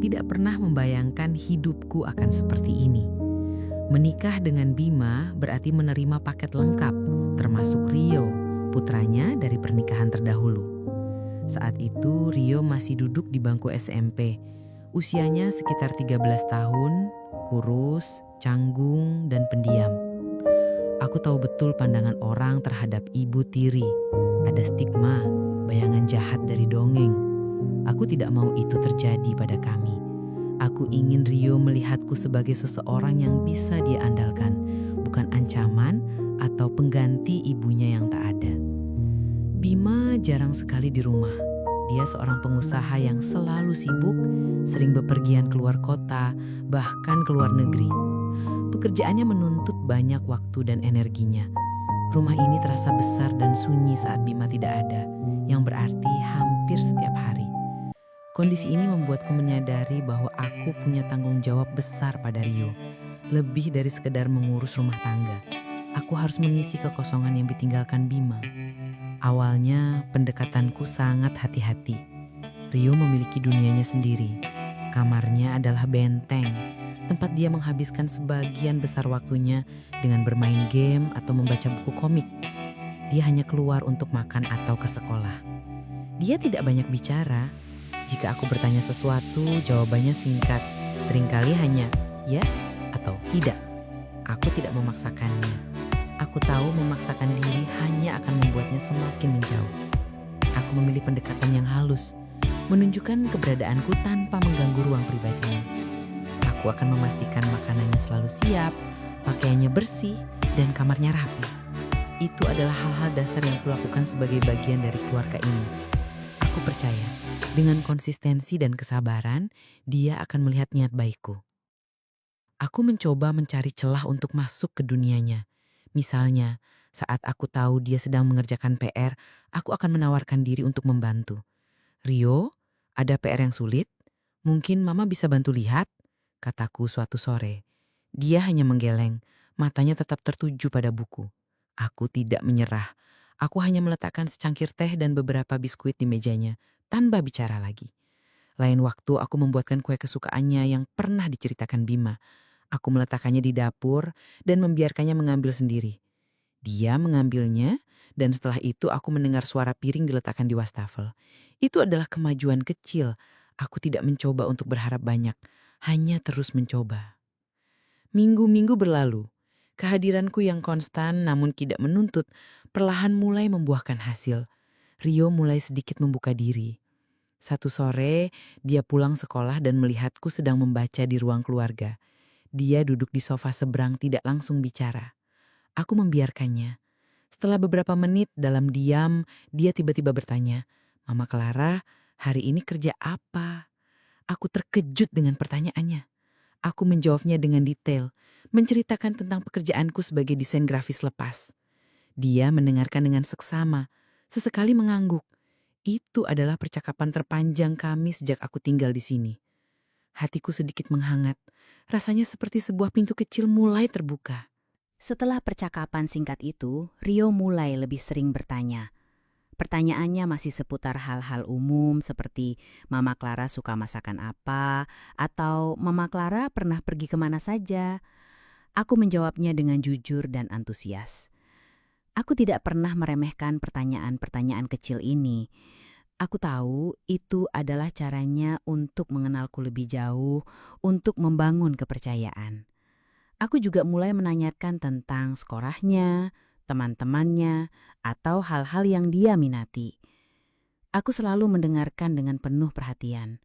tidak pernah membayangkan hidupku akan seperti ini. Menikah dengan Bima berarti menerima paket lengkap, termasuk Rio, putranya dari pernikahan terdahulu. Saat itu Rio masih duduk di bangku SMP. Usianya sekitar 13 tahun, kurus, canggung, dan pendiam. Aku tahu betul pandangan orang terhadap ibu tiri. Ada stigma, bayangan jahat dari dongeng. Aku tidak mau itu terjadi pada kami. Aku ingin Rio melihatku sebagai seseorang yang bisa dia andalkan, bukan ancaman atau pengganti ibunya yang tak ada. Bima jarang sekali di rumah. Dia seorang pengusaha yang selalu sibuk, sering bepergian keluar kota, bahkan keluar negeri. Pekerjaannya menuntut banyak waktu dan energinya. Rumah ini terasa besar dan sunyi saat Bima tidak ada, yang berarti hampir setiap hari. Kondisi ini membuatku menyadari bahwa aku punya tanggung jawab besar pada Rio. Lebih dari sekedar mengurus rumah tangga. Aku harus mengisi kekosongan yang ditinggalkan Bima. Awalnya, pendekatanku sangat hati-hati. Rio memiliki dunianya sendiri. Kamarnya adalah benteng, tempat dia menghabiskan sebagian besar waktunya dengan bermain game atau membaca buku komik. Dia hanya keluar untuk makan atau ke sekolah. Dia tidak banyak bicara. Jika aku bertanya sesuatu, jawabannya singkat. Seringkali hanya ya atau tidak. Aku tidak memaksakannya. Aku tahu memaksakan diri hanya akan membuatnya semakin menjauh. Aku memilih pendekatan yang halus, menunjukkan keberadaanku tanpa mengganggu ruang pribadinya. Aku akan memastikan makanannya selalu siap, pakaiannya bersih, dan kamarnya rapi. Itu adalah hal-hal dasar yang kulakukan sebagai bagian dari keluarga ini. Aku percaya, dengan konsistensi dan kesabaran, dia akan melihat niat baikku. Aku mencoba mencari celah untuk masuk ke dunianya. Misalnya, saat aku tahu dia sedang mengerjakan PR, aku akan menawarkan diri untuk membantu. Rio, ada PR yang sulit? Mungkin Mama bisa bantu lihat? Kataku suatu sore. Dia hanya menggeleng, matanya tetap tertuju pada buku. Aku tidak menyerah. Aku hanya meletakkan secangkir teh dan beberapa biskuit di mejanya, tanpa bicara lagi. Lain waktu aku membuatkan kue kesukaannya yang pernah diceritakan Bima. Aku meletakkannya di dapur dan membiarkannya mengambil sendiri. Dia mengambilnya dan setelah itu aku mendengar suara piring diletakkan di wastafel. Itu adalah kemajuan kecil. Aku tidak mencoba untuk berharap banyak, hanya terus mencoba. Minggu-minggu berlalu. Kehadiranku yang konstan namun tidak menuntut perlahan mulai membuahkan hasil. Rio mulai sedikit membuka diri. Satu sore, dia pulang sekolah dan melihatku sedang membaca di ruang keluarga. Dia duduk di sofa seberang tidak langsung bicara. Aku membiarkannya. Setelah beberapa menit dalam diam, dia tiba-tiba bertanya, "Mama Clara, hari ini kerja apa?" Aku terkejut dengan pertanyaannya. Aku menjawabnya dengan detail, menceritakan tentang pekerjaanku sebagai desain grafis lepas. Dia mendengarkan dengan seksama, sesekali mengangguk. Itu adalah percakapan terpanjang kami sejak aku tinggal di sini. Hatiku sedikit menghangat. Rasanya seperti sebuah pintu kecil mulai terbuka. Setelah percakapan singkat itu, Rio mulai lebih sering bertanya. Pertanyaannya masih seputar hal-hal umum seperti Mama Clara suka masakan apa, atau Mama Clara pernah pergi kemana saja. Aku menjawabnya dengan jujur dan antusias. Aku tidak pernah meremehkan pertanyaan-pertanyaan kecil ini. Aku tahu itu adalah caranya untuk mengenalku lebih jauh, untuk membangun kepercayaan. Aku juga mulai menanyakan tentang sekolahnya, teman-temannya, atau hal-hal yang dia minati. Aku selalu mendengarkan dengan penuh perhatian.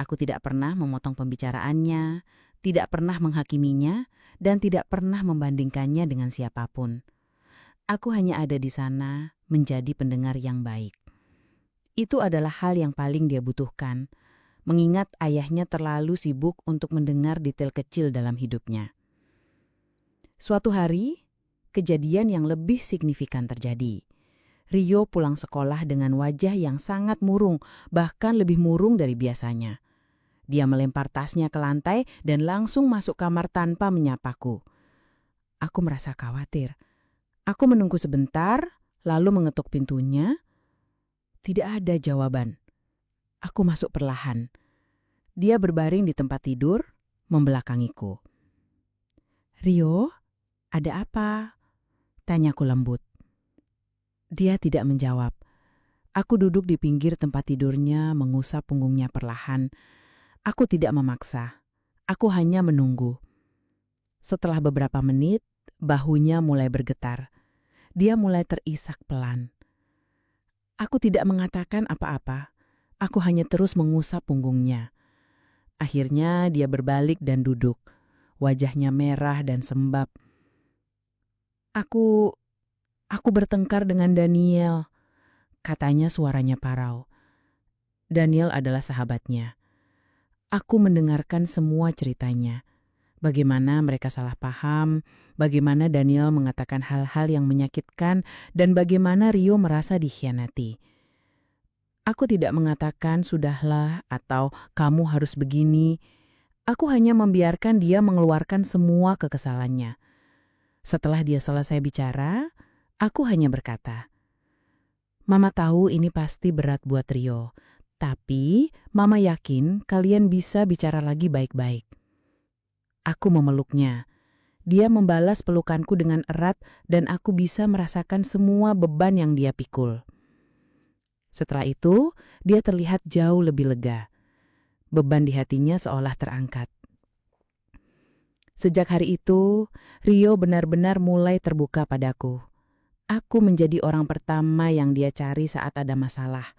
Aku tidak pernah memotong pembicaraannya, tidak pernah menghakiminya, dan tidak pernah membandingkannya dengan siapapun. Aku hanya ada di sana menjadi pendengar yang baik. Itu adalah hal yang paling dia butuhkan, mengingat ayahnya terlalu sibuk untuk mendengar detail kecil dalam hidupnya. Suatu hari, kejadian yang lebih signifikan terjadi. Rio pulang sekolah dengan wajah yang sangat murung, bahkan lebih murung dari biasanya. Dia melempar tasnya ke lantai dan langsung masuk kamar tanpa menyapaku. Aku merasa khawatir. Aku menunggu sebentar, lalu mengetuk pintunya. Tidak ada jawaban. Aku masuk perlahan. Dia berbaring di tempat tidur, membelakangiku. "Rio, ada apa?" tanyaku lembut. Dia tidak menjawab. Aku duduk di pinggir tempat tidurnya, mengusap punggungnya perlahan. Aku tidak memaksa. Aku hanya menunggu. Setelah beberapa menit, bahunya mulai bergetar. Dia mulai terisak pelan. Aku tidak mengatakan apa-apa. Aku hanya terus mengusap punggungnya. Akhirnya dia berbalik dan duduk. Wajahnya merah dan sembab. Aku bertengkar dengan Daniel, katanya suaranya parau. Daniel adalah sahabatnya. Aku mendengarkan semua ceritanya. Bagaimana mereka salah paham, bagaimana Daniel mengatakan hal-hal yang menyakitkan, dan bagaimana Rio merasa dikhianati. Aku tidak mengatakan sudahlah atau kamu harus begini. Aku hanya membiarkan dia mengeluarkan semua kekesalannya. Setelah dia selesai bicara, aku hanya berkata, "Mama tahu ini pasti berat buat Rio, tapi Mama yakin kalian bisa bicara lagi baik-baik." Aku memeluknya. Dia membalas pelukanku dengan erat dan aku bisa merasakan semua beban yang dia pikul. Setelah itu, dia terlihat jauh lebih lega. Beban di hatinya seolah terangkat. Sejak hari itu, Rio benar-benar mulai terbuka padaku. Aku menjadi orang pertama yang dia cari saat ada masalah.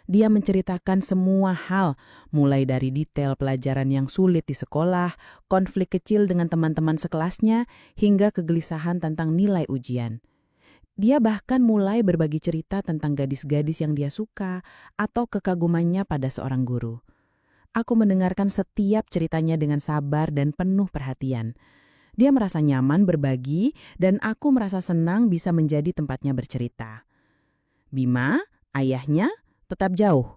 Dia menceritakan semua hal, mulai dari detail pelajaran yang sulit di sekolah, konflik kecil dengan teman-teman sekelasnya, hingga kegelisahan tentang nilai ujian. Dia bahkan mulai berbagi cerita tentang gadis-gadis yang dia suka atau kekagumannya pada seorang guru. Aku mendengarkan setiap ceritanya dengan sabar dan penuh perhatian. Dia merasa nyaman berbagi dan aku merasa senang bisa menjadi tempatnya bercerita. Bima, ayahnya, tetap jauh.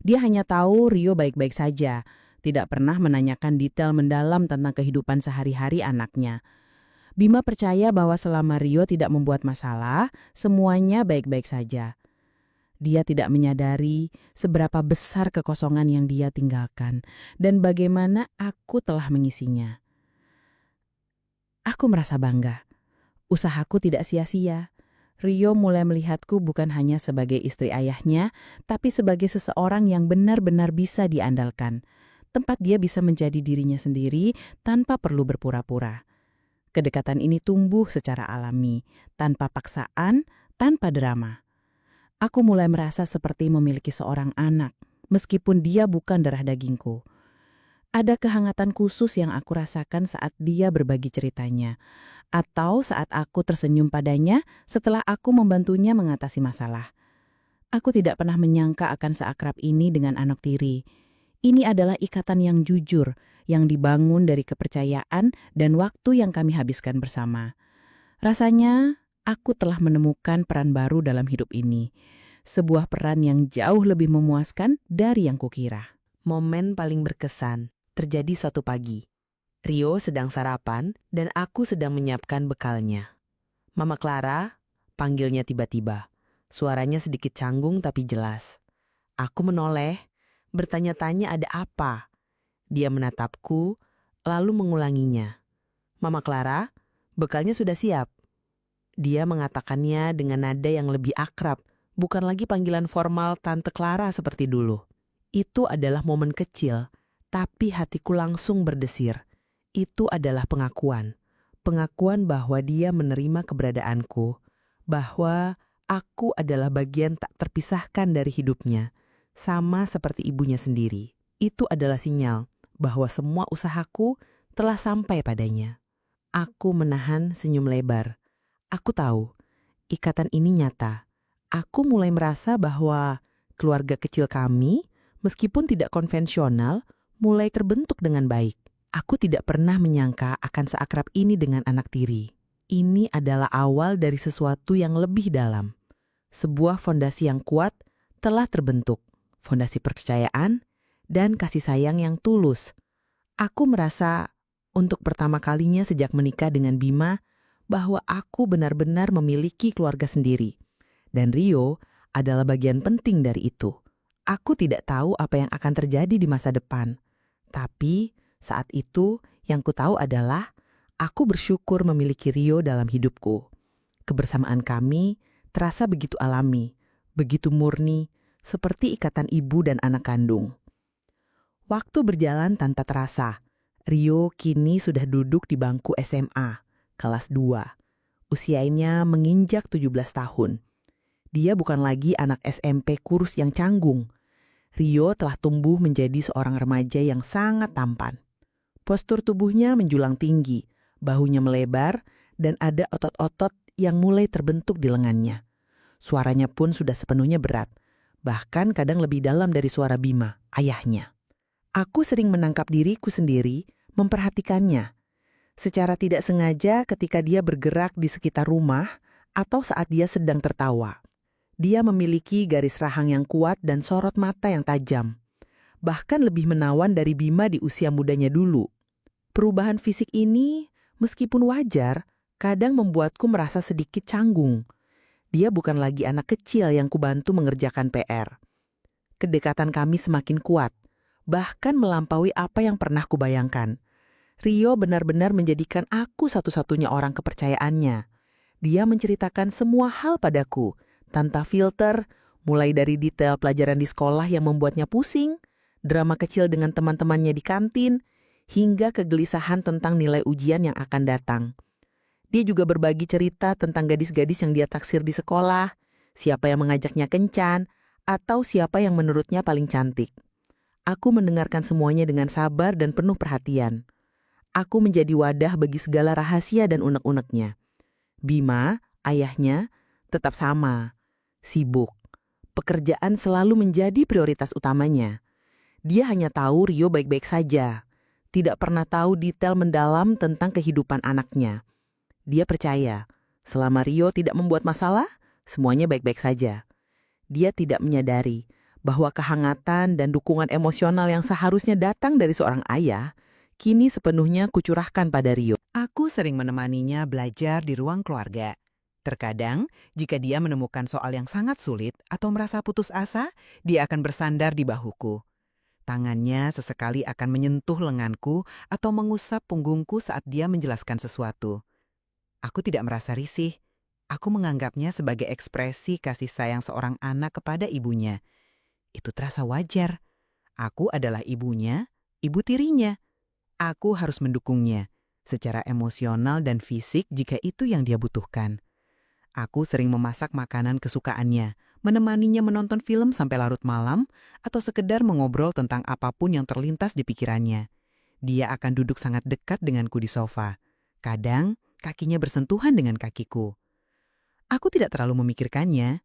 Dia hanya tahu Rio baik-baik saja, tidak pernah menanyakan detail mendalam tentang kehidupan sehari-hari anaknya. Bima percaya bahwa selama Rio tidak membuat masalah, semuanya baik-baik saja. Dia tidak menyadari seberapa besar kekosongan yang dia tinggalkan dan bagaimana aku telah mengisinya. Aku merasa bangga. Usahaku tidak sia-sia. Rio mulai melihatku bukan hanya sebagai istri ayahnya, tapi sebagai seseorang yang benar-benar bisa diandalkan. Tempat dia bisa menjadi dirinya sendiri tanpa perlu berpura-pura. Kedekatan ini tumbuh secara alami, tanpa paksaan, tanpa drama. Aku mulai merasa seperti memiliki seorang anak, meskipun dia bukan darah dagingku. Ada kehangatan khusus yang aku rasakan saat dia berbagi ceritanya, atau saat aku tersenyum padanya setelah aku membantunya mengatasi masalah. Aku tidak pernah menyangka akan seakrab ini dengan anak tiri. Ini adalah ikatan yang jujur, yang dibangun dari kepercayaan dan waktu yang kami habiskan bersama. Rasanya, aku telah menemukan peran baru dalam hidup ini. Sebuah peran yang jauh lebih memuaskan dari yang kukira. Momen paling berkesan terjadi suatu pagi. Rio sedang sarapan dan aku sedang menyiapkan bekalnya. "Mama Clara," panggilnya tiba-tiba. Suaranya sedikit canggung tapi jelas. Aku menoleh, bertanya-tanya ada apa. Dia menatapku, lalu mengulanginya. "Mama Clara, bekalnya sudah siap." Dia mengatakannya dengan nada yang lebih akrab, bukan lagi panggilan formal Tante Clara seperti dulu. Itu adalah momen kecil, tapi hatiku langsung berdesir. Itu adalah pengakuan. Pengakuan bahwa dia menerima keberadaanku, bahwa aku adalah bagian tak terpisahkan dari hidupnya, sama seperti ibunya sendiri. Itu adalah sinyal bahwa semua usahaku telah sampai padanya. Aku menahan senyum lebar. Aku tahu, ikatan ini nyata. Aku mulai merasa bahwa keluarga kecil kami, meskipun tidak konvensional, mulai terbentuk dengan baik. Aku tidak pernah menyangka akan seakrab ini dengan anak tiri. Ini adalah awal dari sesuatu yang lebih dalam. Sebuah fondasi yang kuat telah terbentuk. Fondasi percayaan dan kasih sayang yang tulus. Aku merasa untuk pertama kalinya sejak menikah dengan Bima bahwa aku benar-benar memiliki keluarga sendiri. Dan Rio adalah bagian penting dari itu. Aku tidak tahu apa yang akan terjadi di masa depan. Tapi saat itu yang ku tahu adalah aku bersyukur memiliki Rio dalam hidupku. Kebersamaan kami terasa begitu alami, begitu murni, seperti ikatan ibu dan anak kandung. Waktu berjalan tanpa terasa. Rio kini sudah duduk di bangku SMA, kelas 2. Usianya menginjak 17 tahun. Dia bukan lagi anak SMP kurus yang canggung. Rio telah tumbuh menjadi seorang remaja yang sangat tampan. Postur tubuhnya menjulang tinggi, bahunya melebar, dan ada otot-otot yang mulai terbentuk di lengannya. Suaranya pun sudah sepenuhnya berat, bahkan kadang lebih dalam dari suara Bima, ayahnya. Aku sering menangkap diriku sendiri, memperhatikannya. Secara tidak sengaja ketika dia bergerak di sekitar rumah atau saat dia sedang tertawa. Dia memiliki garis rahang yang kuat dan sorot mata yang tajam. Bahkan lebih menawan dari Bima di usia mudanya dulu. Perubahan fisik ini, meskipun wajar, kadang membuatku merasa sedikit canggung. Dia bukan lagi anak kecil yang kubantu mengerjakan PR. Kedekatan kami semakin kuat, bahkan melampaui apa yang pernah kubayangkan. Rio benar-benar menjadikan aku satu-satunya orang kepercayaannya. Dia menceritakan semua hal padaku, tanpa filter, mulai dari detail pelajaran di sekolah yang membuatnya pusing, drama kecil dengan teman-temannya di kantin, hingga kegelisahan tentang nilai ujian yang akan datang. Dia juga berbagi cerita tentang gadis-gadis yang dia taksir di sekolah, siapa yang mengajaknya kencan, atau siapa yang menurutnya paling cantik. Aku mendengarkan semuanya dengan sabar dan penuh perhatian. Aku menjadi wadah bagi segala rahasia dan unek-uneknya. Bima, ayahnya, tetap sama. Sibuk. Pekerjaan selalu menjadi prioritas utamanya. Dia hanya tahu Rio baik-baik saja. Tidak pernah tahu detail mendalam tentang kehidupan anaknya. Dia percaya, selama Rio tidak membuat masalah, semuanya baik-baik saja. Dia tidak menyadari bahwa kehangatan dan dukungan emosional yang seharusnya datang dari seorang ayah, kini sepenuhnya kucurahkan pada Rio. Aku sering menemaninya belajar di ruang keluarga. Terkadang, jika dia menemukan soal yang sangat sulit atau merasa putus asa, dia akan bersandar di bahuku. Tangannya sesekali akan menyentuh lenganku atau mengusap punggungku saat dia menjelaskan sesuatu. Aku tidak merasa risih. Aku menganggapnya sebagai ekspresi kasih sayang seorang anak kepada ibunya. Itu terasa wajar. Aku adalah ibunya, ibu tirinya. Aku harus mendukungnya secara emosional dan fisik jika itu yang dia butuhkan. Aku sering memasak makanan kesukaannya, menemaninya menonton film sampai larut malam, atau sekedar mengobrol tentang apapun yang terlintas di pikirannya. Dia akan duduk sangat dekat denganku di sofa. Kadang, kakinya bersentuhan dengan kakiku. Aku tidak terlalu memikirkannya.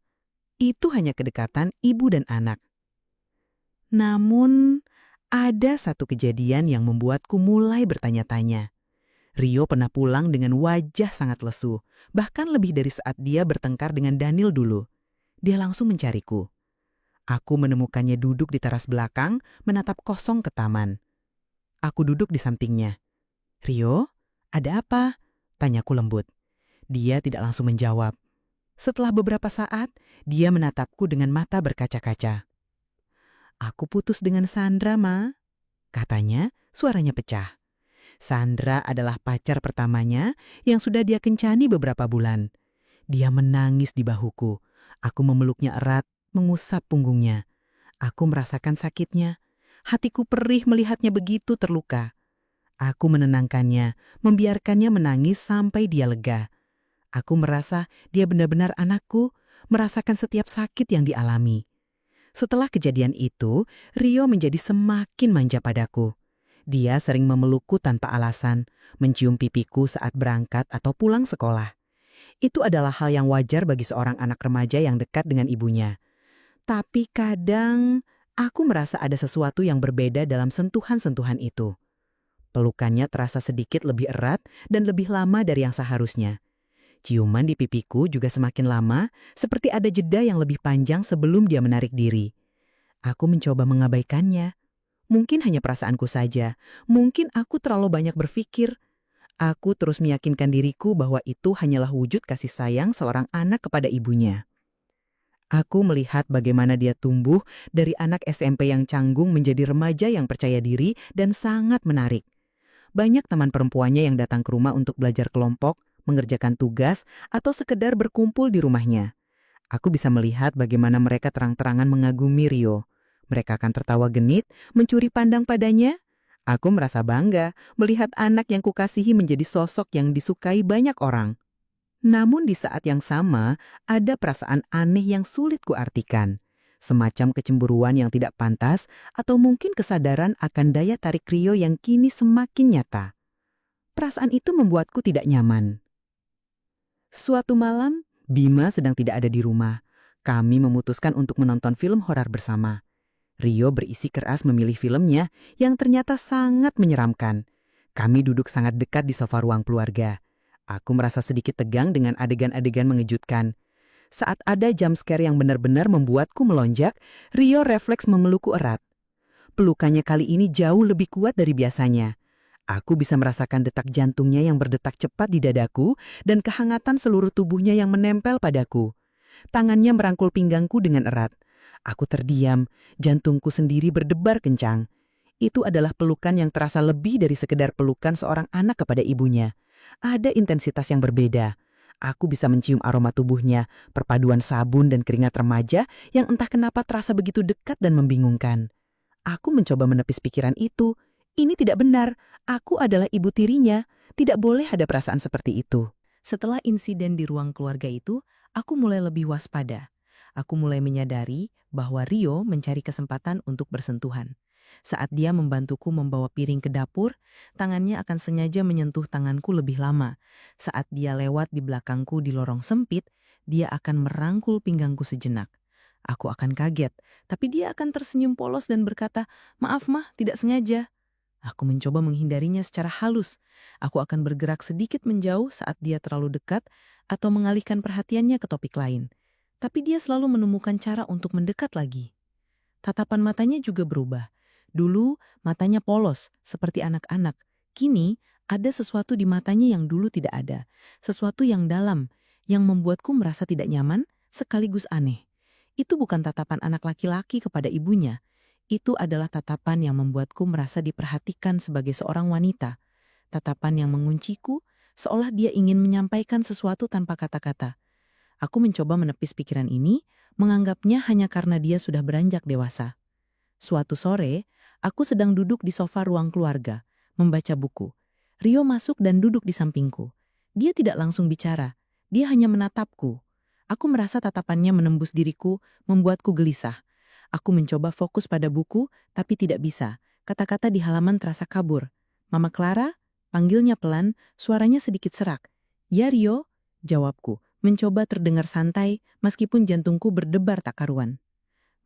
Itu hanya kedekatan ibu dan anak. Namun, ada satu kejadian yang membuatku mulai bertanya-tanya. Rio pernah pulang dengan wajah sangat lesu, bahkan lebih dari saat dia bertengkar dengan Daniel dulu. Dia langsung mencariku. Aku menemukannya duduk di teras belakang, menatap kosong ke taman. Aku duduk di sampingnya. "Rio, ada apa?" tanyaku lembut. Dia tidak langsung menjawab. Setelah beberapa saat, dia menatapku dengan mata berkaca-kaca. "Aku putus dengan Sandra, Ma," katanya, suaranya pecah. Sandra adalah pacar pertamanya yang sudah dia kencani beberapa bulan. Dia menangis di bahuku. Aku memeluknya erat, mengusap punggungnya. Aku merasakan sakitnya. Hatiku perih melihatnya begitu terluka. Aku menenangkannya, membiarkannya menangis sampai dia lega. Aku merasa dia benar-benar anakku, merasakan setiap sakit yang dialami. Setelah kejadian itu, Rio menjadi semakin manja padaku. Dia sering memelukku tanpa alasan, mencium pipiku saat berangkat atau pulang sekolah. Itu adalah hal yang wajar bagi seorang anak remaja yang dekat dengan ibunya. Tapi kadang, aku merasa ada sesuatu yang berbeda dalam sentuhan-sentuhan itu. Pelukannya terasa sedikit lebih erat dan lebih lama dari yang seharusnya. Ciuman di pipiku juga semakin lama, seperti ada jeda yang lebih panjang sebelum dia menarik diri. Aku mencoba mengabaikannya. Mungkin hanya perasaanku saja, mungkin aku terlalu banyak berpikir. Aku terus meyakinkan diriku bahwa itu hanyalah wujud kasih sayang seorang anak kepada ibunya. Aku melihat bagaimana dia tumbuh dari anak SMP yang canggung menjadi remaja yang percaya diri dan sangat menarik. Banyak teman perempuannya yang datang ke rumah untuk belajar kelompok, mengerjakan tugas, atau sekedar berkumpul di rumahnya. Aku bisa melihat bagaimana mereka terang-terangan mengagumi Rio. Mereka akan tertawa genit, mencuri pandang padanya. Aku merasa bangga melihat anak yang kukasihi menjadi sosok yang disukai banyak orang. Namun di saat yang sama, ada perasaan aneh yang sulit kuartikan. Semacam kecemburuan yang tidak pantas atau mungkin kesadaran akan daya tarik Rio yang kini semakin nyata. Perasaan itu membuatku tidak nyaman. Suatu malam, Bima sedang tidak ada di rumah. Kami memutuskan untuk menonton film horor bersama. Rio berisi keras memilih filmnya yang ternyata sangat menyeramkan. Kami duduk sangat dekat di sofa ruang keluarga. Aku merasa sedikit tegang dengan adegan-adegan mengejutkan. Saat ada jump scare yang benar-benar membuatku melonjak, Rio refleks memelukku erat. Pelukannya kali ini jauh lebih kuat dari biasanya. Aku bisa merasakan detak jantungnya yang berdetak cepat di dadaku dan kehangatan seluruh tubuhnya yang menempel padaku. Tangannya merangkul pinggangku dengan erat. Aku terdiam, jantungku sendiri berdebar kencang. Itu adalah pelukan yang terasa lebih dari sekedar pelukan seorang anak kepada ibunya. Ada intensitas yang berbeda. Aku bisa mencium aroma tubuhnya, perpaduan sabun dan keringat remaja yang entah kenapa terasa begitu dekat dan membingungkan. Aku mencoba menepis pikiran itu. Ini tidak benar. Aku adalah ibu tirinya. Tidak boleh ada perasaan seperti itu. Setelah insiden di ruang keluarga itu, aku mulai lebih waspada. Aku mulai menyadari bahwa Rio mencari kesempatan untuk bersentuhan. Saat dia membantuku membawa piring ke dapur, tangannya akan sengaja menyentuh tanganku lebih lama. Saat dia lewat di belakangku di lorong sempit, dia akan merangkul pinggangku sejenak. Aku akan kaget, tapi dia akan tersenyum polos dan berkata, "Maaf mah, tidak sengaja." Aku mencoba menghindarinya secara halus. Aku akan bergerak sedikit menjauh saat dia terlalu dekat atau mengalihkan perhatiannya ke topik lain. Tapi dia selalu menemukan cara untuk mendekat lagi. Tatapan matanya juga berubah. Dulu matanya polos, seperti anak-anak. Kini ada sesuatu di matanya yang dulu tidak ada. Sesuatu yang dalam, yang membuatku merasa tidak nyaman sekaligus aneh. Itu bukan tatapan anak laki-laki kepada ibunya. Itu adalah tatapan yang membuatku merasa diperhatikan sebagai seorang wanita. Tatapan yang mengunciku, seolah dia ingin menyampaikan sesuatu tanpa kata-kata. Aku mencoba menepis pikiran ini, menganggapnya hanya karena dia sudah beranjak dewasa. Suatu sore, aku sedang duduk di sofa ruang keluarga, membaca buku. Rio masuk dan duduk di sampingku. Dia tidak langsung bicara, dia hanya menatapku. Aku merasa tatapannya menembus diriku, membuatku gelisah. Aku mencoba fokus pada buku, tapi tidak bisa. Kata-kata di halaman terasa kabur. "Mama Clara?" Panggilnya pelan, suaranya sedikit serak. "Ya Rio," jawabku, mencoba terdengar santai meskipun jantungku berdebar tak karuan.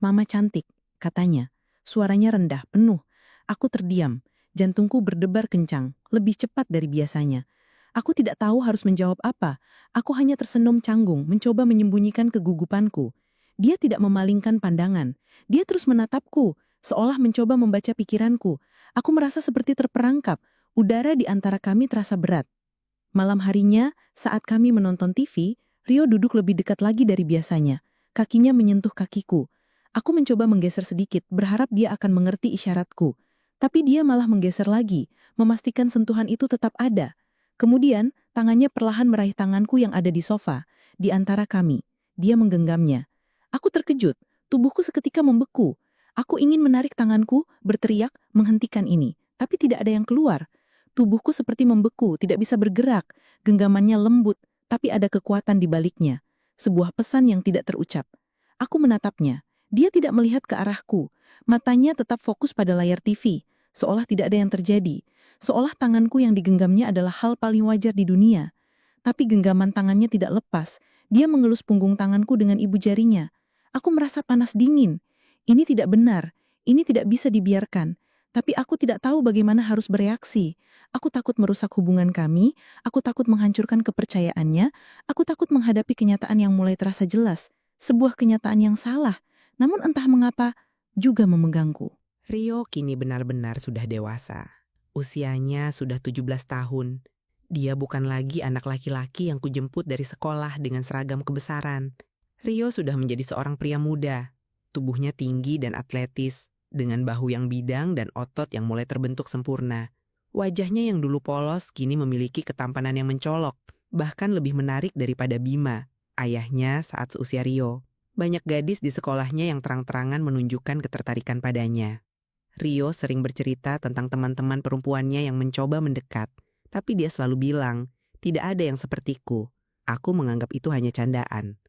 "Mama cantik," katanya. Suaranya rendah, penuh. Aku terdiam. Jantungku berdebar kencang, lebih cepat dari biasanya. Aku tidak tahu harus menjawab apa. Aku hanya tersenyum canggung, mencoba menyembunyikan kegugupanku. Dia tidak memalingkan pandangan. Dia terus menatapku, seolah mencoba membaca pikiranku. Aku merasa seperti terperangkap. Udara di antara kami terasa berat. Malam harinya, saat kami menonton TV, Rio duduk lebih dekat lagi dari biasanya. Kakinya menyentuh kakiku. Aku mencoba menggeser sedikit, berharap dia akan mengerti isyaratku. Tapi dia malah menggeser lagi, memastikan sentuhan itu tetap ada. Kemudian, tangannya perlahan meraih tanganku yang ada di sofa, di antara kami. Dia menggenggamnya. Aku terkejut, tubuhku seketika membeku. Aku ingin menarik tanganku, berteriak, menghentikan ini. Tapi tidak ada yang keluar. Tubuhku seperti membeku, tidak bisa bergerak. Genggamannya lembut, tapi ada kekuatan di baliknya. Sebuah pesan yang tidak terucap. Aku menatapnya. Dia tidak melihat ke arahku. Matanya tetap fokus pada layar TV, seolah tidak ada yang terjadi. Seolah tanganku yang digenggamnya adalah hal paling wajar di dunia. Tapi genggaman tangannya tidak lepas. Dia mengelus punggung tanganku dengan ibu jarinya. Aku merasa panas dingin. Ini tidak benar. Ini tidak bisa dibiarkan. Tapi aku tidak tahu bagaimana harus bereaksi. Aku takut merusak hubungan kami. Aku takut menghancurkan kepercayaannya. Aku takut menghadapi kenyataan yang mulai terasa jelas. Sebuah kenyataan yang salah. Namun entah mengapa juga memegangku. Rio kini benar-benar sudah dewasa. Usianya sudah 17 tahun. Dia bukan lagi anak laki-laki yang kujemput dari sekolah dengan seragam kebesaran. Rio sudah menjadi seorang pria muda. Tubuhnya tinggi dan atletis, dengan bahu yang bidang dan otot yang mulai terbentuk sempurna. Wajahnya yang dulu polos kini memiliki ketampanan yang mencolok, bahkan lebih menarik daripada Bima, ayahnya saat seusia Rio. Banyak gadis di sekolahnya yang terang-terangan menunjukkan ketertarikan padanya. Rio sering bercerita tentang teman-teman perempuannya yang mencoba mendekat, tapi dia selalu bilang, "Tidak ada yang sepertiku. Aku menganggap itu hanya candaan."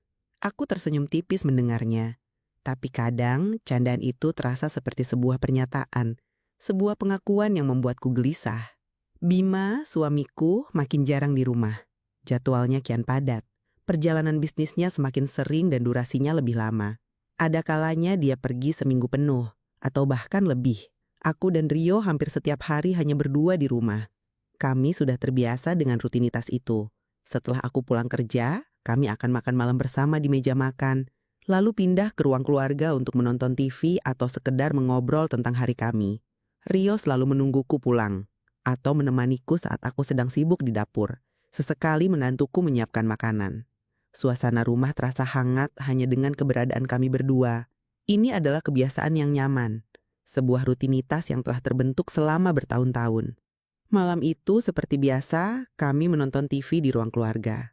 Aku tersenyum tipis mendengarnya. Tapi kadang, candaan itu terasa seperti sebuah pernyataan, sebuah pengakuan yang membuatku gelisah. Bima, suamiku, makin jarang di rumah. Jadwalnya kian padat. Perjalanan bisnisnya semakin sering dan durasinya lebih lama. Ada kalanya dia pergi seminggu penuh, atau bahkan lebih. Aku dan Rio hampir setiap hari hanya berdua di rumah. Kami sudah terbiasa dengan rutinitas itu. Setelah aku pulang kerja, kami akan makan malam bersama di meja makan, lalu pindah ke ruang keluarga untuk menonton TV atau sekedar mengobrol tentang hari kami. Rio selalu menungguku pulang, atau menemaniku saat aku sedang sibuk di dapur. Sesekali menantuku menyiapkan makanan. Suasana rumah terasa hangat hanya dengan keberadaan kami berdua. Ini adalah kebiasaan yang nyaman, sebuah rutinitas yang telah terbentuk selama bertahun-tahun. Malam itu seperti biasa, kami menonton TV di ruang keluarga.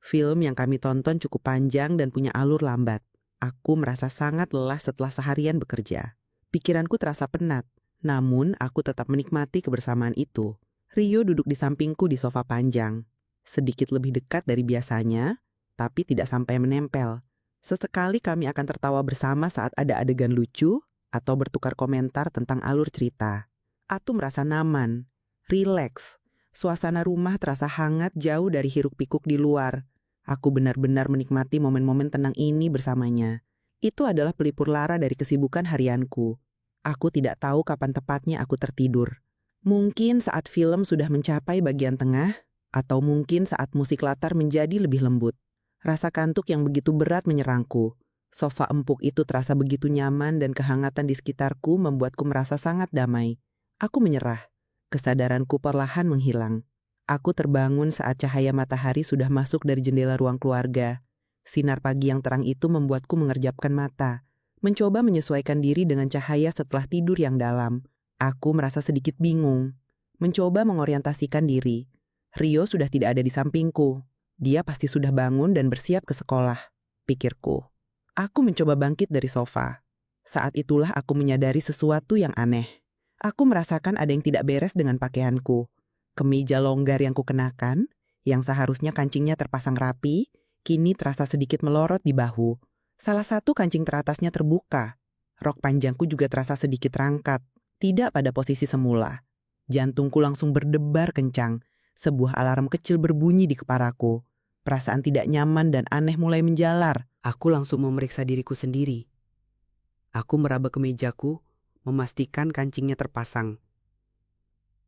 Film yang kami tonton cukup panjang dan punya alur lambat. Aku merasa sangat lelah setelah seharian bekerja. Pikiranku terasa penat, namun aku tetap menikmati kebersamaan itu. Rio duduk di sampingku di sofa panjang, sedikit lebih dekat dari biasanya, tapi tidak sampai menempel. Sesekali kami akan tertawa bersama saat ada adegan lucu atau bertukar komentar tentang alur cerita. Aku merasa nyaman, rileks. Suasana rumah terasa hangat jauh dari hiruk-pikuk di luar. Aku benar-benar menikmati momen-momen tenang ini bersamanya. Itu adalah pelipur lara dari kesibukan harianku. Aku tidak tahu kapan tepatnya aku tertidur. Mungkin saat film sudah mencapai bagian tengah, atau mungkin saat musik latar menjadi lebih lembut. Rasa kantuk yang begitu berat menyerangku. Sofa empuk itu terasa begitu nyaman dan kehangatan di sekitarku membuatku merasa sangat damai. Aku menyerah. Kesadaranku perlahan menghilang. Aku terbangun saat cahaya matahari sudah masuk dari jendela ruang keluarga. Sinar pagi yang terang itu membuatku mengerjapkan mata, mencoba menyesuaikan diri dengan cahaya setelah tidur yang dalam. Aku merasa sedikit bingung, mencoba mengorientasikan diri. Rio sudah tidak ada di sampingku. Dia pasti sudah bangun dan bersiap ke sekolah, pikirku. Aku mencoba bangkit dari sofa. Saat itulah aku menyadari sesuatu yang aneh. Aku merasakan ada yang tidak beres dengan pakaianku. Kemeja longgar yang kukenakan, yang seharusnya kancingnya terpasang rapi, kini terasa sedikit melorot di bahu. Salah satu kancing teratasnya terbuka. Rok panjangku juga terasa sedikit rangkat, tidak pada posisi semula. Jantungku langsung berdebar kencang. Sebuah alarm kecil berbunyi di kepalaku. Perasaan tidak nyaman dan aneh mulai menjalar. Aku langsung memeriksa diriku sendiri. Aku meraba kemejaku, memastikan kancingnya terpasang.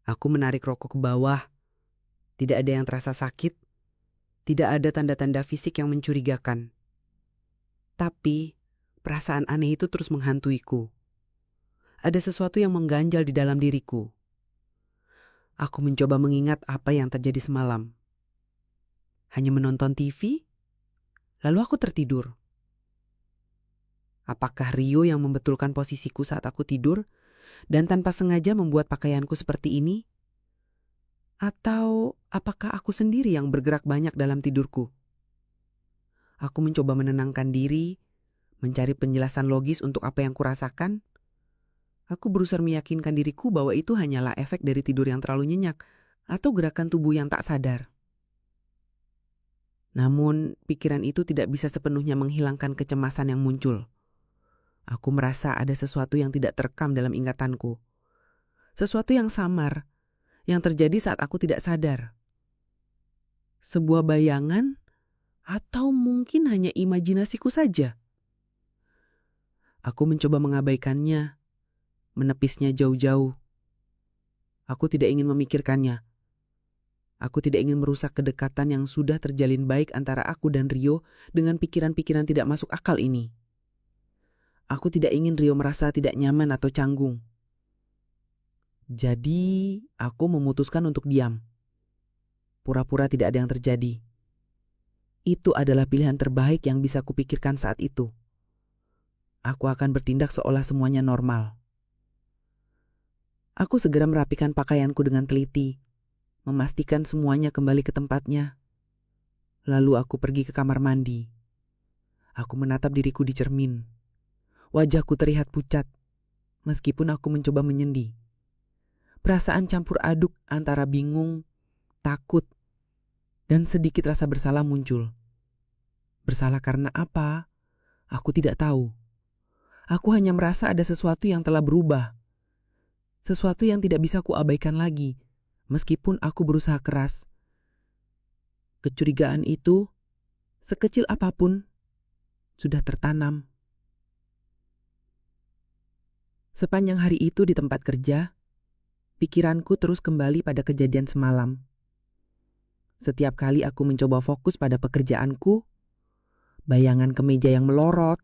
Aku menarik rokok ke bawah. Tidak ada yang terasa sakit. Tidak ada tanda-tanda fisik yang mencurigakan. Tapi, perasaan aneh itu terus menghantuiku. Ada sesuatu yang mengganjal di dalam diriku. Aku mencoba mengingat apa yang terjadi semalam. Hanya menonton TV, lalu aku tertidur. Apakah Rio yang membetulkan posisiku saat aku tidur dan tanpa sengaja membuat pakaianku seperti ini? Atau apakah aku sendiri yang bergerak banyak dalam tidurku? Aku mencoba menenangkan diri, mencari penjelasan logis untuk apa yang kurasakan. Aku berusaha meyakinkan diriku bahwa itu hanyalah efek dari tidur yang terlalu nyenyak atau gerakan tubuh yang tak sadar. Namun, pikiran itu tidak bisa sepenuhnya menghilangkan kecemasan yang muncul. Aku merasa ada sesuatu yang tidak terekam dalam ingatanku. Sesuatu yang samar, yang terjadi saat aku tidak sadar. Sebuah bayangan, atau mungkin hanya imajinasiku saja. Aku mencoba mengabaikannya, menepisnya jauh-jauh. Aku tidak ingin memikirkannya. Aku tidak ingin merusak kedekatan yang sudah terjalin baik antara aku dan Rio dengan pikiran-pikiran tidak masuk akal ini. Aku tidak ingin Rio merasa tidak nyaman atau canggung. Jadi, aku memutuskan untuk diam. Pura-pura tidak ada yang terjadi. Itu adalah pilihan terbaik yang bisa kupikirkan saat itu. Aku akan bertindak seolah semuanya normal. Aku segera merapikan pakaianku dengan teliti, memastikan semuanya kembali ke tempatnya. Lalu aku pergi ke kamar mandi. Aku menatap diriku di cermin. Wajahku terlihat pucat, meskipun aku mencoba menyendi. Perasaan campur aduk antara bingung, takut, dan sedikit rasa bersalah muncul. Bersalah karena apa? Aku tidak tahu. Aku hanya merasa ada sesuatu yang telah berubah. Sesuatu yang tidak bisa kuabaikan lagi, meskipun aku berusaha keras. Kecurigaan itu, sekecil apapun, sudah tertanam. Sepanjang hari itu di tempat kerja, pikiranku terus kembali pada kejadian semalam. Setiap kali aku mencoba fokus pada pekerjaanku, bayangan kemeja yang melorot,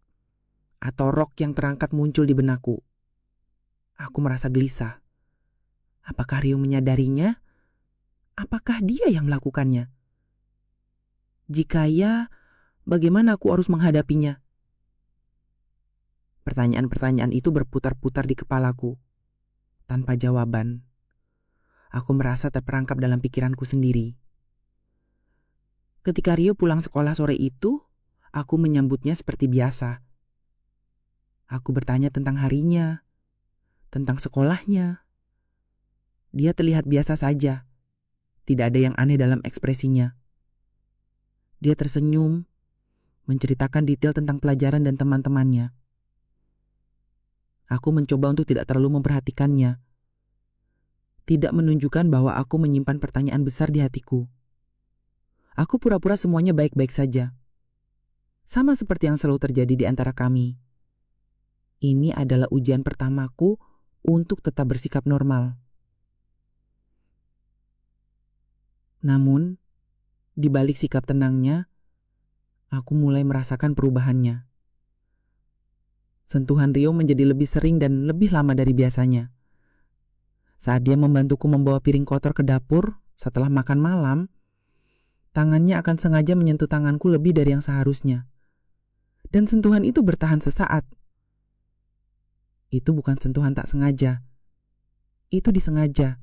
atau rok yang terangkat muncul di benakku. Aku merasa gelisah. Apakah Rio menyadarinya? Apakah dia yang melakukannya? Jika ya, bagaimana aku harus menghadapinya? Pertanyaan-pertanyaan itu berputar-putar di kepalaku. Tanpa jawaban, aku merasa terperangkap dalam pikiranku sendiri. Ketika Rio pulang sekolah sore itu, aku menyambutnya seperti biasa. Aku bertanya tentang harinya, tentang sekolahnya. Dia terlihat biasa saja. Tidak ada yang aneh dalam ekspresinya. Dia tersenyum, menceritakan detail tentang pelajaran dan teman-temannya. Aku mencoba untuk tidak terlalu memperhatikannya. Tidak menunjukkan bahwa aku menyimpan pertanyaan besar di hatiku. Aku pura-pura semuanya baik-baik saja. Sama seperti yang selalu terjadi di antara kami. Ini adalah ujian pertamaku untuk tetap bersikap normal. Namun, di balik sikap tenangnya, aku mulai merasakan perubahannya. Sentuhan Rio menjadi lebih sering dan lebih lama dari biasanya. Saat dia membantuku membawa piring kotor ke dapur setelah makan malam, tangannya akan sengaja menyentuh tanganku lebih dari yang seharusnya. Dan sentuhan itu bertahan sesaat. Itu bukan sentuhan tak sengaja. Itu disengaja.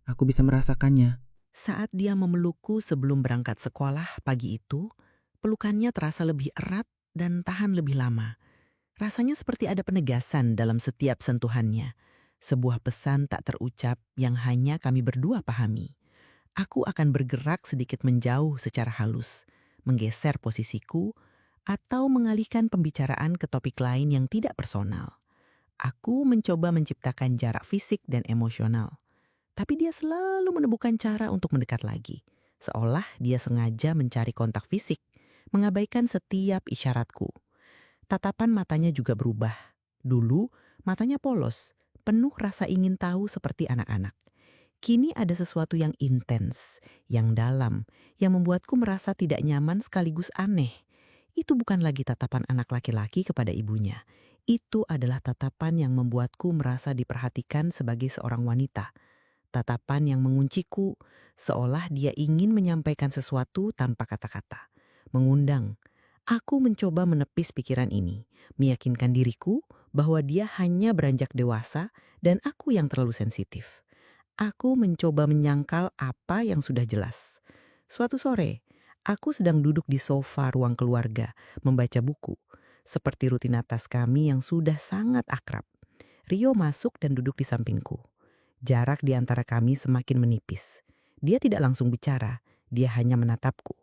Aku bisa merasakannya. Saat dia memelukku sebelum berangkat sekolah pagi itu, pelukannya terasa lebih erat dan tahan lebih lama. Rasanya seperti ada penegasan dalam setiap sentuhannya. Sebuah pesan tak terucap yang hanya kami berdua pahami. Aku akan bergerak sedikit menjauh secara halus, menggeser posisiku, atau mengalihkan pembicaraan ke topik lain yang tidak personal. Aku mencoba menciptakan jarak fisik dan emosional. Tapi dia selalu menemukan cara untuk mendekat lagi. Seolah dia sengaja mencari kontak fisik, mengabaikan setiap isyaratku. Tatapan matanya juga berubah. Dulu, matanya polos, penuh rasa ingin tahu seperti anak-anak. Kini ada sesuatu yang intens, yang dalam, yang membuatku merasa tidak nyaman sekaligus aneh. Itu bukan lagi tatapan anak laki-laki kepada ibunya. Itu adalah tatapan yang membuatku merasa diperhatikan sebagai seorang wanita. Tatapan yang mengunciku, seolah dia ingin menyampaikan sesuatu tanpa kata-kata. Mengundang. Aku mencoba menepis pikiran ini, meyakinkan diriku bahwa dia hanya beranjak dewasa dan aku yang terlalu sensitif. Aku mencoba menyangkal apa yang sudah jelas. Suatu sore, aku sedang duduk di sofa ruang keluarga, membaca buku. Seperti rutinitas kami yang sudah sangat akrab. Rio masuk dan duduk di sampingku. Jarak di antara kami semakin menipis. Dia tidak langsung bicara, dia hanya menatapku.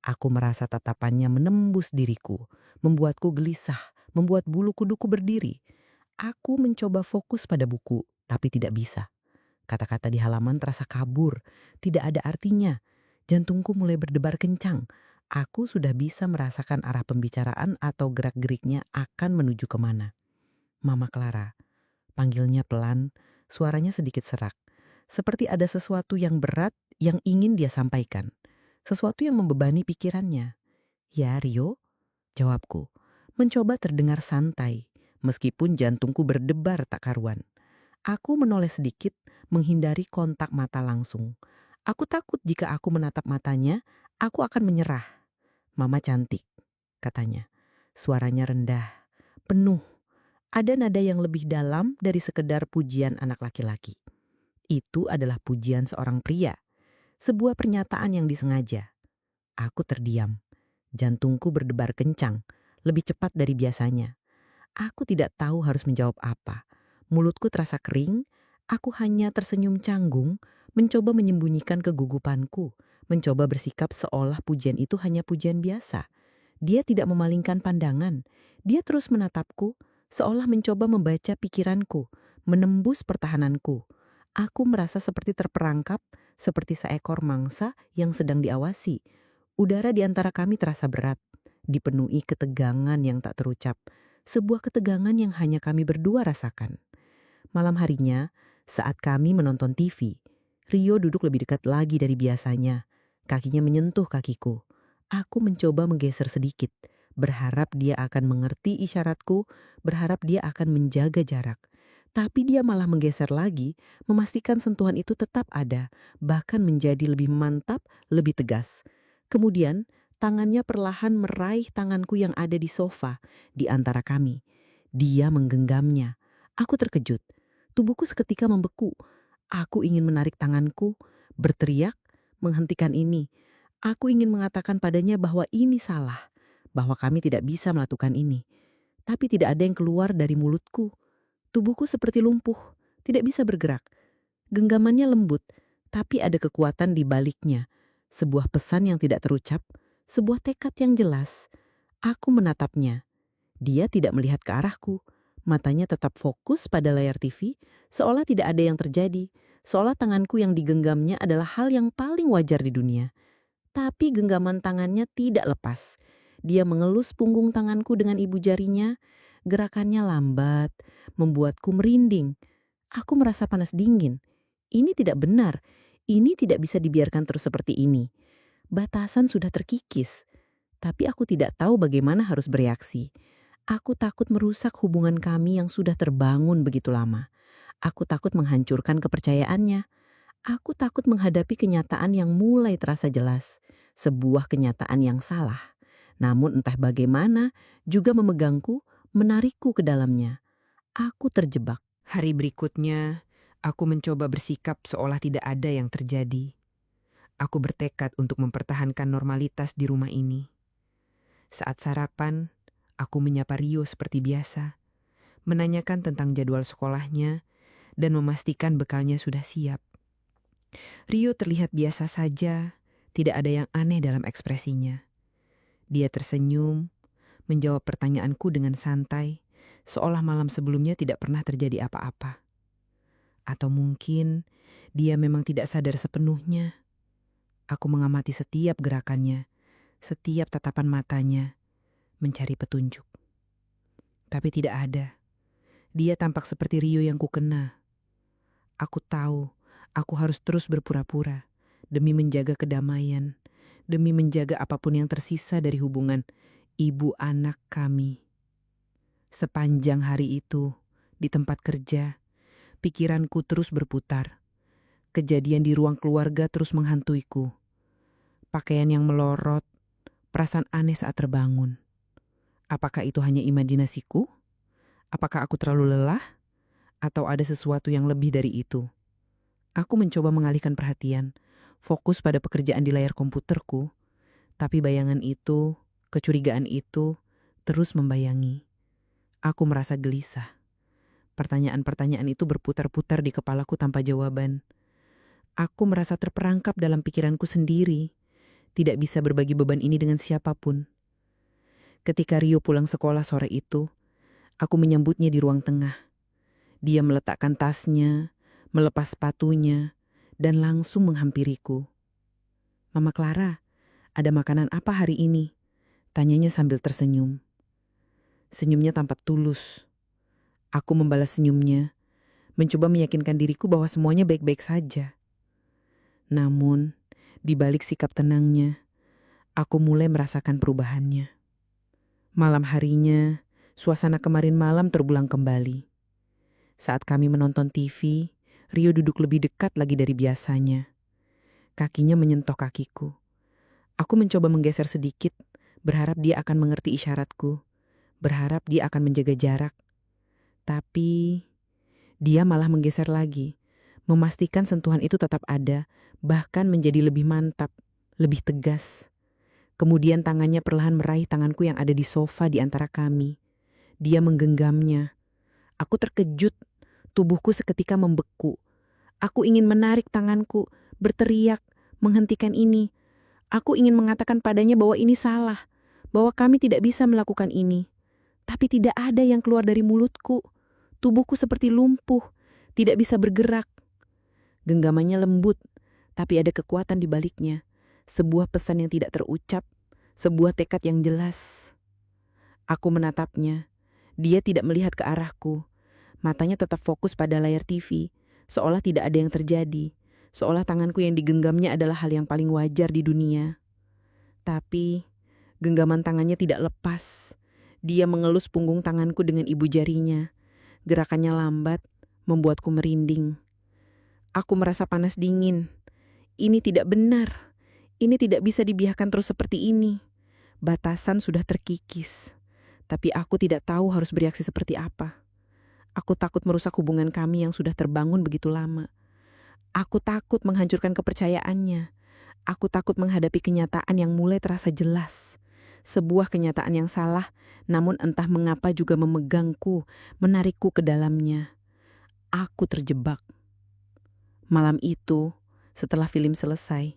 Aku merasa tatapannya menembus diriku, membuatku gelisah, membuat bulu kuduku berdiri. Aku mencoba fokus pada buku, tapi tidak bisa. Kata-kata di halaman terasa kabur, tidak ada artinya. Jantungku mulai berdebar kencang. Aku sudah bisa merasakan arah pembicaraan atau gerak-geriknya akan menuju kemana. Mama Clara, panggilnya pelan, suaranya sedikit serak. Seperti ada sesuatu yang berat yang ingin dia sampaikan. Sesuatu yang membebani pikirannya. Ya Rio, jawabku. Mencoba terdengar santai, meskipun jantungku berdebar tak karuan. Aku menoleh sedikit, menghindari kontak mata langsung. Aku takut jika aku menatap matanya, aku akan menyerah. "Mama cantik," katanya. Suaranya rendah, penuh. Ada nada yang lebih dalam dari sekedar pujian anak laki-laki. Itu adalah pujian seorang pria. Sebuah pernyataan yang disengaja. Aku terdiam. Jantungku berdebar kencang, lebih cepat dari biasanya. Aku tidak tahu harus menjawab apa. Mulutku terasa kering, aku hanya tersenyum canggung, mencoba menyembunyikan kegugupanku, mencoba bersikap seolah pujian itu hanya pujian biasa. Dia tidak memalingkan pandangan. Dia terus menatapku, seolah mencoba membaca pikiranku, menembus pertahananku. Aku merasa seperti terperangkap, seperti seekor mangsa yang sedang diawasi. Udara di antara kami terasa berat, dipenuhi ketegangan yang tak terucap. Sebuah ketegangan yang hanya kami berdua rasakan. Malam harinya, saat kami menonton TV, Rio duduk lebih dekat lagi dari biasanya. Kakinya menyentuh kakiku. Aku mencoba menggeser sedikit, berharap dia akan mengerti isyaratku, berharap dia akan menjaga jarak. Tapi dia malah menggeser lagi, memastikan sentuhan itu tetap ada, bahkan menjadi lebih mantap, lebih tegas. Kemudian, tangannya perlahan meraih tanganku yang ada di sofa di antara kami. Dia menggenggamnya. Aku terkejut. Tubuhku seketika membeku. Aku ingin menarik tanganku, berteriak, menghentikan ini. Aku ingin mengatakan padanya bahwa ini salah, bahwa kami tidak bisa melakukan ini. Tapi tidak ada yang keluar dari mulutku. Tubuhku seperti lumpuh, tidak bisa bergerak. Genggamannya lembut, tapi ada kekuatan di baliknya. Sebuah pesan yang tidak terucap, sebuah tekad yang jelas. Aku menatapnya. Dia tidak melihat ke arahku. Matanya tetap fokus pada layar TV, seolah tidak ada yang terjadi. Seolah tanganku yang digenggamnya adalah hal yang paling wajar di dunia. Tapi genggaman tangannya tidak lepas. Dia mengelus punggung tanganku dengan ibu jarinya. Gerakannya lambat, membuatku merinding. Aku merasa panas dingin. Ini tidak benar. Ini tidak bisa dibiarkan terus seperti ini. Batasan sudah terkikis. Tapi aku tidak tahu bagaimana harus bereaksi. Aku takut merusak hubungan kami yang sudah terbangun begitu lama. Aku takut menghancurkan kepercayaannya. Aku takut menghadapi kenyataan yang mulai terasa jelas. Sebuah kenyataan yang salah. Namun entah bagaimana juga memegangku, menarikku ke dalamnya. Aku terjebak. Hari berikutnya, aku mencoba bersikap seolah tidak ada yang terjadi. Aku bertekad untuk mempertahankan normalitas di rumah ini. Saat sarapan, aku menyapa Rio seperti biasa, menanyakan tentang jadwal sekolahnya, dan memastikan bekalnya sudah siap. Rio terlihat biasa saja, tidak ada yang aneh dalam ekspresinya. Dia tersenyum, menjawab pertanyaanku dengan santai, seolah malam sebelumnya tidak pernah terjadi apa-apa. Atau mungkin dia memang tidak sadar sepenuhnya. Aku mengamati setiap gerakannya, setiap tatapan matanya, mencari petunjuk. Tapi tidak ada. Dia tampak seperti Rio yang kukena. Aku tahu, aku harus terus berpura-pura demi menjaga kedamaian, demi menjaga apapun yang tersisa dari hubungan ibu anak kami. Sepanjang hari itu, di tempat kerja, pikiranku terus berputar. Kejadian di ruang keluarga terus menghantuiku. Pakaian yang melorot, perasaan aneh saat terbangun. Apakah itu hanya imajinasiku? Apakah aku terlalu lelah? Atau ada sesuatu yang lebih dari itu? Aku mencoba mengalihkan perhatian, fokus pada pekerjaan di layar komputerku. Tapi bayangan itu, kecurigaan itu, terus membayangi. Aku merasa gelisah. Pertanyaan-pertanyaan itu berputar-putar di kepalaku tanpa jawaban. Aku merasa terperangkap dalam pikiranku sendiri. Tidak bisa berbagi beban ini dengan siapapun. Ketika Rio pulang sekolah sore itu, aku menyambutnya di ruang tengah. Dia meletakkan tasnya, melepas sepatunya, dan langsung menghampiriku. "Mama Clara, ada makanan apa hari ini?" tanyanya sambil tersenyum. Senyumnya tampak tulus. Aku membalas senyumnya, mencoba meyakinkan diriku bahwa semuanya baik-baik saja. Namun, di balik sikap tenangnya, aku mulai merasakan perubahannya. Malam harinya, suasana kemarin malam terulang kembali. Saat kami menonton TV, Rio duduk lebih dekat lagi dari biasanya. Kakinya menyentuh kakiku. Aku mencoba menggeser sedikit, Berharap dia akan mengerti isyaratku. Berharap dia akan menjaga jarak. Tapi dia malah menggeser lagi, memastikan sentuhan itu tetap ada, bahkan menjadi lebih mantap, lebih tegas. Kemudian tangannya perlahan meraih tanganku yang ada di sofa di antara kami. Dia menggenggamnya. Aku terkejut, tubuhku seketika membeku. Aku ingin menarik tanganku, berteriak, menghentikan ini. Aku ingin mengatakan padanya bahwa ini salah, bahwa kami tidak bisa melakukan ini. Tapi tidak ada yang keluar dari mulutku. Tubuhku seperti lumpuh, tidak bisa bergerak. Genggamannya lembut, tapi ada kekuatan di baliknya. Sebuah pesan yang tidak terucap, sebuah tekad yang jelas. Aku menatapnya. Dia tidak melihat ke arahku. Matanya tetap fokus pada layar TV, seolah tidak ada yang terjadi. Seolah tanganku yang digenggamnya adalah hal yang paling wajar di dunia. Tapi genggaman tangannya tidak lepas. Dia mengelus punggung tanganku dengan ibu jarinya. Gerakannya lambat, membuatku merinding. Aku merasa panas dingin. Ini tidak benar. Ini tidak bisa dibiarkan terus seperti ini. Batasan sudah terkikis. Tapi aku tidak tahu harus bereaksi seperti apa. Aku takut merusak hubungan kami yang sudah terbangun begitu lama. Aku takut menghancurkan kepercayaannya. Aku takut menghadapi kenyataan yang mulai terasa jelas. Sebuah kenyataan yang salah, namun entah mengapa juga memegangku, menarikku ke dalamnya. Aku terjebak. Malam itu, setelah film selesai,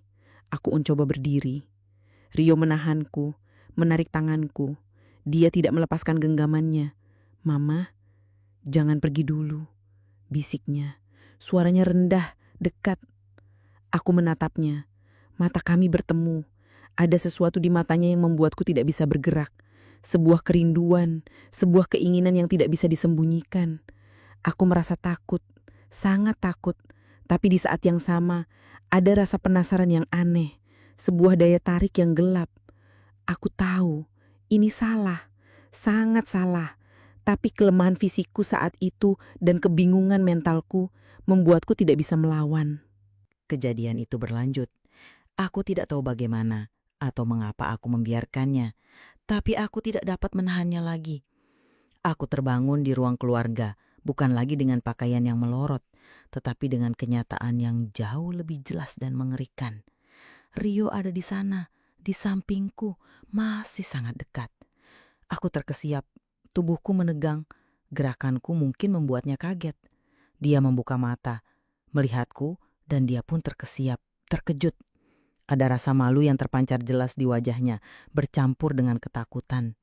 aku mencoba berdiri. Rio menahanku, menarik tanganku. Dia tidak melepaskan genggamannya. "Mama, jangan pergi dulu," bisiknya. Suaranya rendah, dekat. Aku menatapnya. Mata kami bertemu. Ada sesuatu di matanya yang membuatku tidak bisa bergerak. Sebuah kerinduan, sebuah keinginan yang tidak bisa disembunyikan. Aku merasa takut, sangat takut. Tapi di saat yang sama, ada rasa penasaran yang aneh. Sebuah daya tarik yang gelap. Aku tahu, ini salah, sangat salah. Tapi kelemahan fisikku saat itu dan kebingungan mentalku membuatku tidak bisa melawan. Kejadian itu berlanjut. Aku tidak tahu bagaimana atau mengapa aku membiarkannya, tapi aku tidak dapat menahannya lagi. Aku terbangun di ruang keluarga, bukan lagi dengan pakaian yang melorot, tetapi dengan kenyataan yang jauh lebih jelas dan mengerikan. Rio ada di sana, di sampingku, masih sangat dekat. Aku terkesiap, tubuhku menegang, gerakanku mungkin membuatnya kaget. Dia membuka mata, melihatku, dan dia pun terkesiap, terkejut. Ada rasa malu yang terpancar jelas di wajahnya, bercampur dengan ketakutan.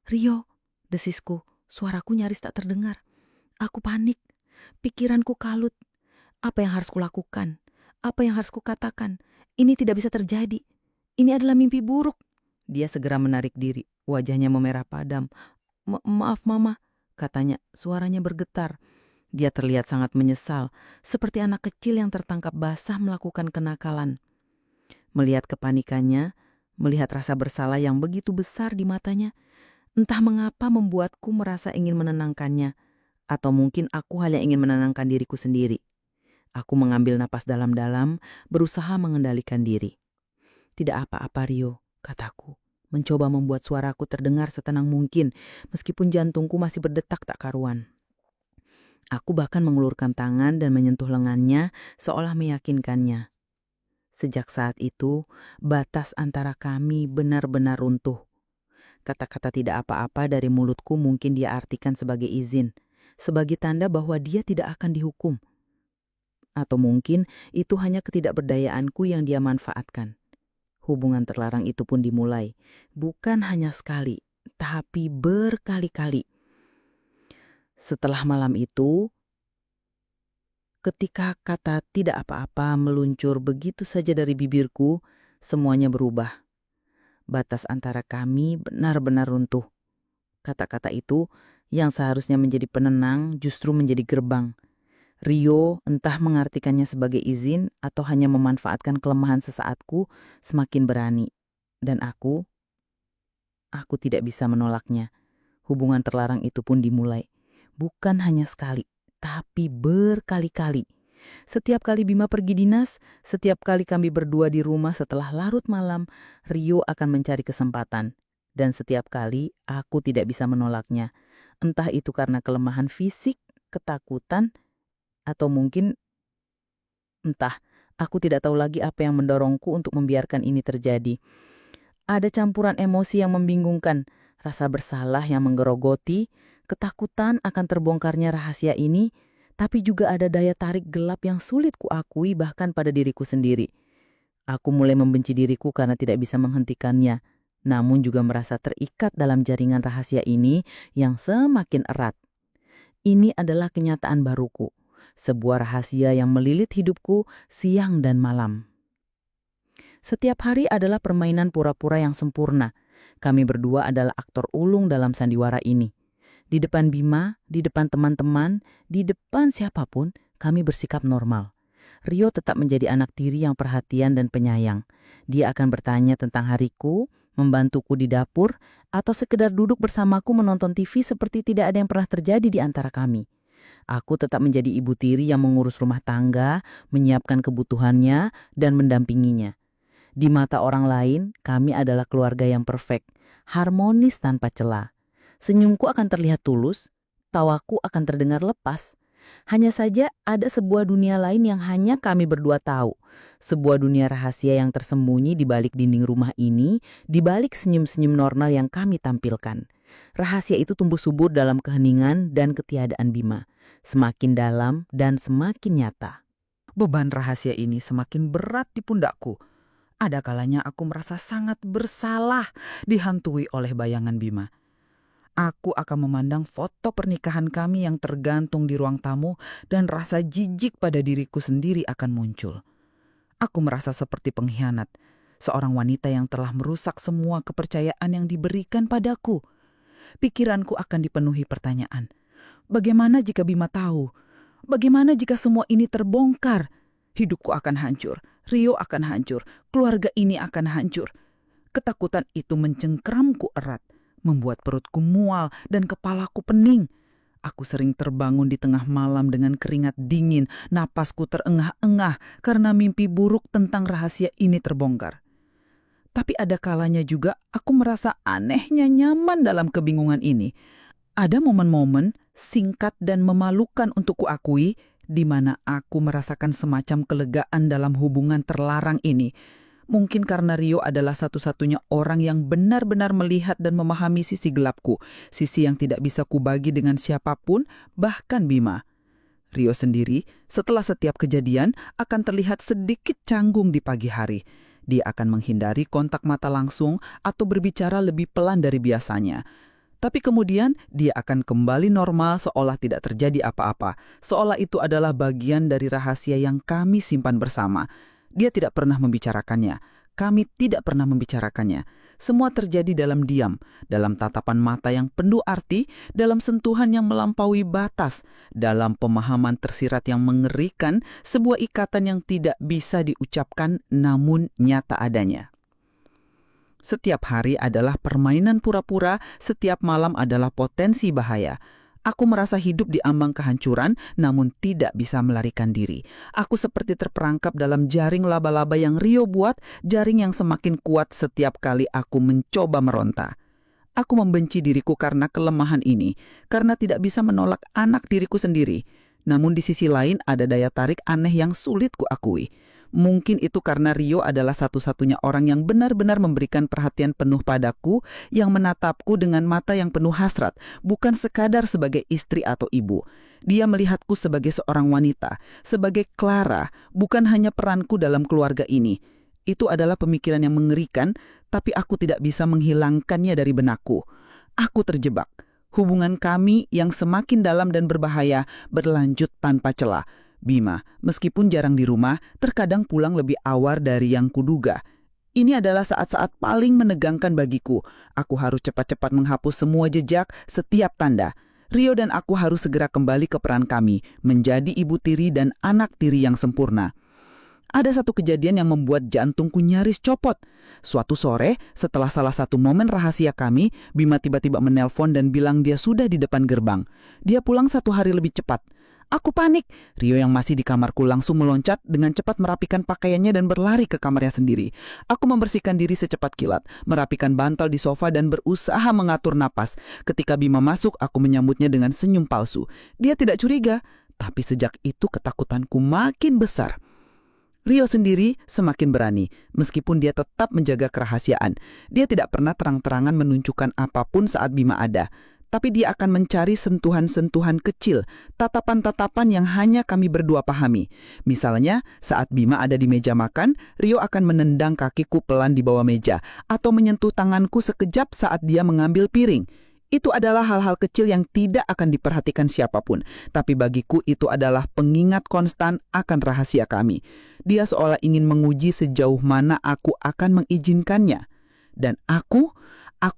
"Rio," desisku, suaraku nyaris tak terdengar. Aku panik, pikiranku kalut. Apa yang harus kulakukan? Apa yang harus kukatakan? Ini tidak bisa terjadi. Ini adalah mimpi buruk. Dia segera menarik diri, wajahnya memerah padam. Maaf Mama," katanya, suaranya bergetar. Dia terlihat sangat menyesal, seperti anak kecil yang tertangkap basah melakukan kenakalan. Melihat kepanikannya, melihat rasa bersalah yang begitu besar di matanya, entah mengapa membuatku merasa ingin menenangkannya, atau mungkin aku hanya ingin menenangkan diriku sendiri. Aku mengambil napas dalam-dalam, berusaha mengendalikan diri. "Tidak apa-apa Rio," kataku, mencoba membuat suaraku terdengar setenang mungkin, meskipun jantungku masih berdetak tak karuan. Aku bahkan mengulurkan tangan dan menyentuh lengannya, seolah meyakinkannya. Sejak saat itu, batas antara kami benar-benar runtuh. Kata-kata tidak apa-apa dari mulutku mungkin dia artikan sebagai izin, sebagai tanda bahwa dia tidak akan dihukum. Atau mungkin itu hanya ketidakberdayaanku yang dia manfaatkan. Hubungan terlarang itu pun dimulai, bukan hanya sekali, tapi berkali-kali. Setelah malam itu, ketika kata tidak apa-apa meluncur begitu saja dari bibirku, semuanya berubah. Batas antara kami benar-benar runtuh. Kata-kata itu yang seharusnya menjadi penenang justru menjadi gerbang. Rio entah mengartikannya sebagai izin atau hanya memanfaatkan kelemahan sesaatku semakin berani. Dan aku tidak bisa menolaknya. Hubungan terlarang itu pun dimulai. Bukan hanya sekali, tapi berkali-kali. Setiap kali Bima pergi dinas, setiap kali kami berdua di rumah setelah larut malam, Rio akan mencari kesempatan. Dan setiap kali aku tidak bisa menolaknya. Entah itu karena kelemahan fisik, ketakutan, atau mungkin entah, aku tidak tahu lagi apa yang mendorongku untuk membiarkan ini terjadi. Ada campuran emosi yang membingungkan, rasa bersalah yang menggerogoti, ketakutan akan terbongkarnya rahasia ini, tapi juga ada daya tarik gelap yang sulit kuakui bahkan pada diriku sendiri. Aku mulai membenci diriku karena tidak bisa menghentikannya, namun juga merasa terikat dalam jaringan rahasia ini yang semakin erat. Ini adalah kenyataan baruku, sebuah rahasia yang melilit hidupku siang dan malam. Setiap hari adalah permainan pura-pura yang sempurna. Kami berdua adalah aktor ulung dalam sandiwara ini. Di depan Bima, di depan teman-teman, di depan siapapun, kami bersikap normal. Rio tetap menjadi anak tiri yang perhatian dan penyayang. Dia akan bertanya tentang hariku, membantuku di dapur, atau sekedar duduk bersamaku menonton TV seperti tidak ada yang pernah terjadi di antara kami. Aku tetap menjadi ibu tiri yang mengurus rumah tangga, menyiapkan kebutuhannya, dan mendampinginya. Di mata orang lain, kami adalah keluarga yang perfect, harmonis tanpa celah. Senyumku akan terlihat tulus, tawaku akan terdengar lepas. Hanya saja ada sebuah dunia lain yang hanya kami berdua tahu. Sebuah dunia rahasia yang tersembunyi di balik dinding rumah ini, di balik senyum-senyum normal yang kami tampilkan. Rahasia itu tumbuh subur dalam keheningan dan ketiadaan Bima. Semakin dalam dan semakin nyata. Beban rahasia ini semakin berat di pundakku. Ada kalanya aku merasa sangat bersalah dihantui oleh bayangan Bima. Aku akan memandang foto pernikahan kami yang tergantung di ruang tamu dan rasa jijik pada diriku sendiri akan muncul. Aku merasa seperti pengkhianat, seorang wanita yang telah merusak semua kepercayaan yang diberikan padaku. Pikiranku akan dipenuhi pertanyaan. Bagaimana jika Bima tahu? Bagaimana jika semua ini terbongkar? Hidupku akan hancur, Rio akan hancur, keluarga ini akan hancur. Ketakutan itu mencengkramku erat, membuat perutku mual dan kepalaku pening. Aku sering terbangun di tengah malam dengan keringat dingin, napasku terengah-engah karena mimpi buruk tentang rahasia ini terbongkar. Tapi ada kalanya juga aku merasa anehnya nyaman dalam kebingungan ini. Ada momen-momen singkat dan memalukan untuk kuakui, di mana aku merasakan semacam kelegaan dalam hubungan terlarang ini. Mungkin karena Rio adalah satu-satunya orang yang benar-benar melihat dan memahami sisi gelapku, sisi yang tidak bisa kubagi dengan siapapun, bahkan Bima. Rio sendiri, setelah setiap kejadian, akan terlihat sedikit canggung di pagi hari. Dia akan menghindari kontak mata langsung atau berbicara lebih pelan dari biasanya. Tapi kemudian dia akan kembali normal seolah tidak terjadi apa-apa, seolah itu adalah bagian dari rahasia yang kami simpan bersama. Dia tidak pernah membicarakannya, kami tidak pernah membicarakannya. Semua terjadi dalam diam, dalam tatapan mata yang penuh arti, dalam sentuhan yang melampaui batas, dalam pemahaman tersirat yang mengerikan, sebuah ikatan yang tidak bisa diucapkan namun nyata adanya. Setiap hari adalah permainan pura-pura, setiap malam adalah potensi bahaya. Aku merasa hidup di ambang kehancuran, namun tidak bisa melarikan diri. Aku seperti terperangkap dalam jaring laba-laba yang Rio buat, jaring yang semakin kuat setiap kali aku mencoba meronta. Aku membenci diriku karena kelemahan ini, karena tidak bisa menolak anak diriku sendiri. Namun di sisi lain ada daya tarik aneh yang sulit kuakui. Mungkin itu karena Rio adalah satu-satunya orang yang benar-benar memberikan perhatian penuh padaku, yang menatapku dengan mata yang penuh hasrat, bukan sekadar sebagai istri atau ibu. Dia melihatku sebagai seorang wanita, sebagai Clara, bukan hanya peranku dalam keluarga ini. Itu adalah pemikiran yang mengerikan, tapi aku tidak bisa menghilangkannya dari benakku. Aku terjebak. Hubungan kami yang semakin dalam dan berbahaya berlanjut tanpa celah. Bima, meskipun jarang di rumah, terkadang pulang lebih awal dari yang kuduga. Ini adalah saat-saat paling menegangkan bagiku. Aku harus cepat-cepat menghapus semua jejak, setiap tanda. Rio dan aku harus segera kembali ke peran kami, menjadi ibu tiri dan anak tiri yang sempurna. Ada satu kejadian yang membuat jantungku nyaris copot. Suatu sore, setelah salah satu momen rahasia kami, Bima tiba-tiba menelpon dan bilang dia sudah di depan gerbang. Dia pulang 1 hari lebih cepat. Aku panik. Rio yang masih di kamarku langsung meloncat dengan cepat merapikan pakaiannya dan berlari ke kamarnya sendiri. Aku membersihkan diri secepat kilat, merapikan bantal di sofa dan berusaha mengatur napas. Ketika Bima masuk, aku menyambutnya dengan senyum palsu. Dia tidak curiga, tapi sejak itu ketakutanku makin besar. Rio sendiri semakin berani, meskipun dia tetap menjaga kerahasiaan. Dia tidak pernah terang-terangan menunjukkan apapun saat Bima ada. Tapi dia akan mencari sentuhan-sentuhan kecil, tatapan-tatapan yang hanya kami berdua pahami. Misalnya, saat Bima ada di meja makan, Rio akan menendang kakiku pelan di bawah meja, atau menyentuh tanganku sekejap saat dia mengambil piring. Itu adalah hal-hal kecil yang tidak akan diperhatikan siapapun, tapi bagiku itu adalah pengingat konstan akan rahasia kami. Dia seolah ingin menguji sejauh mana aku akan mengizinkannya. Dan aku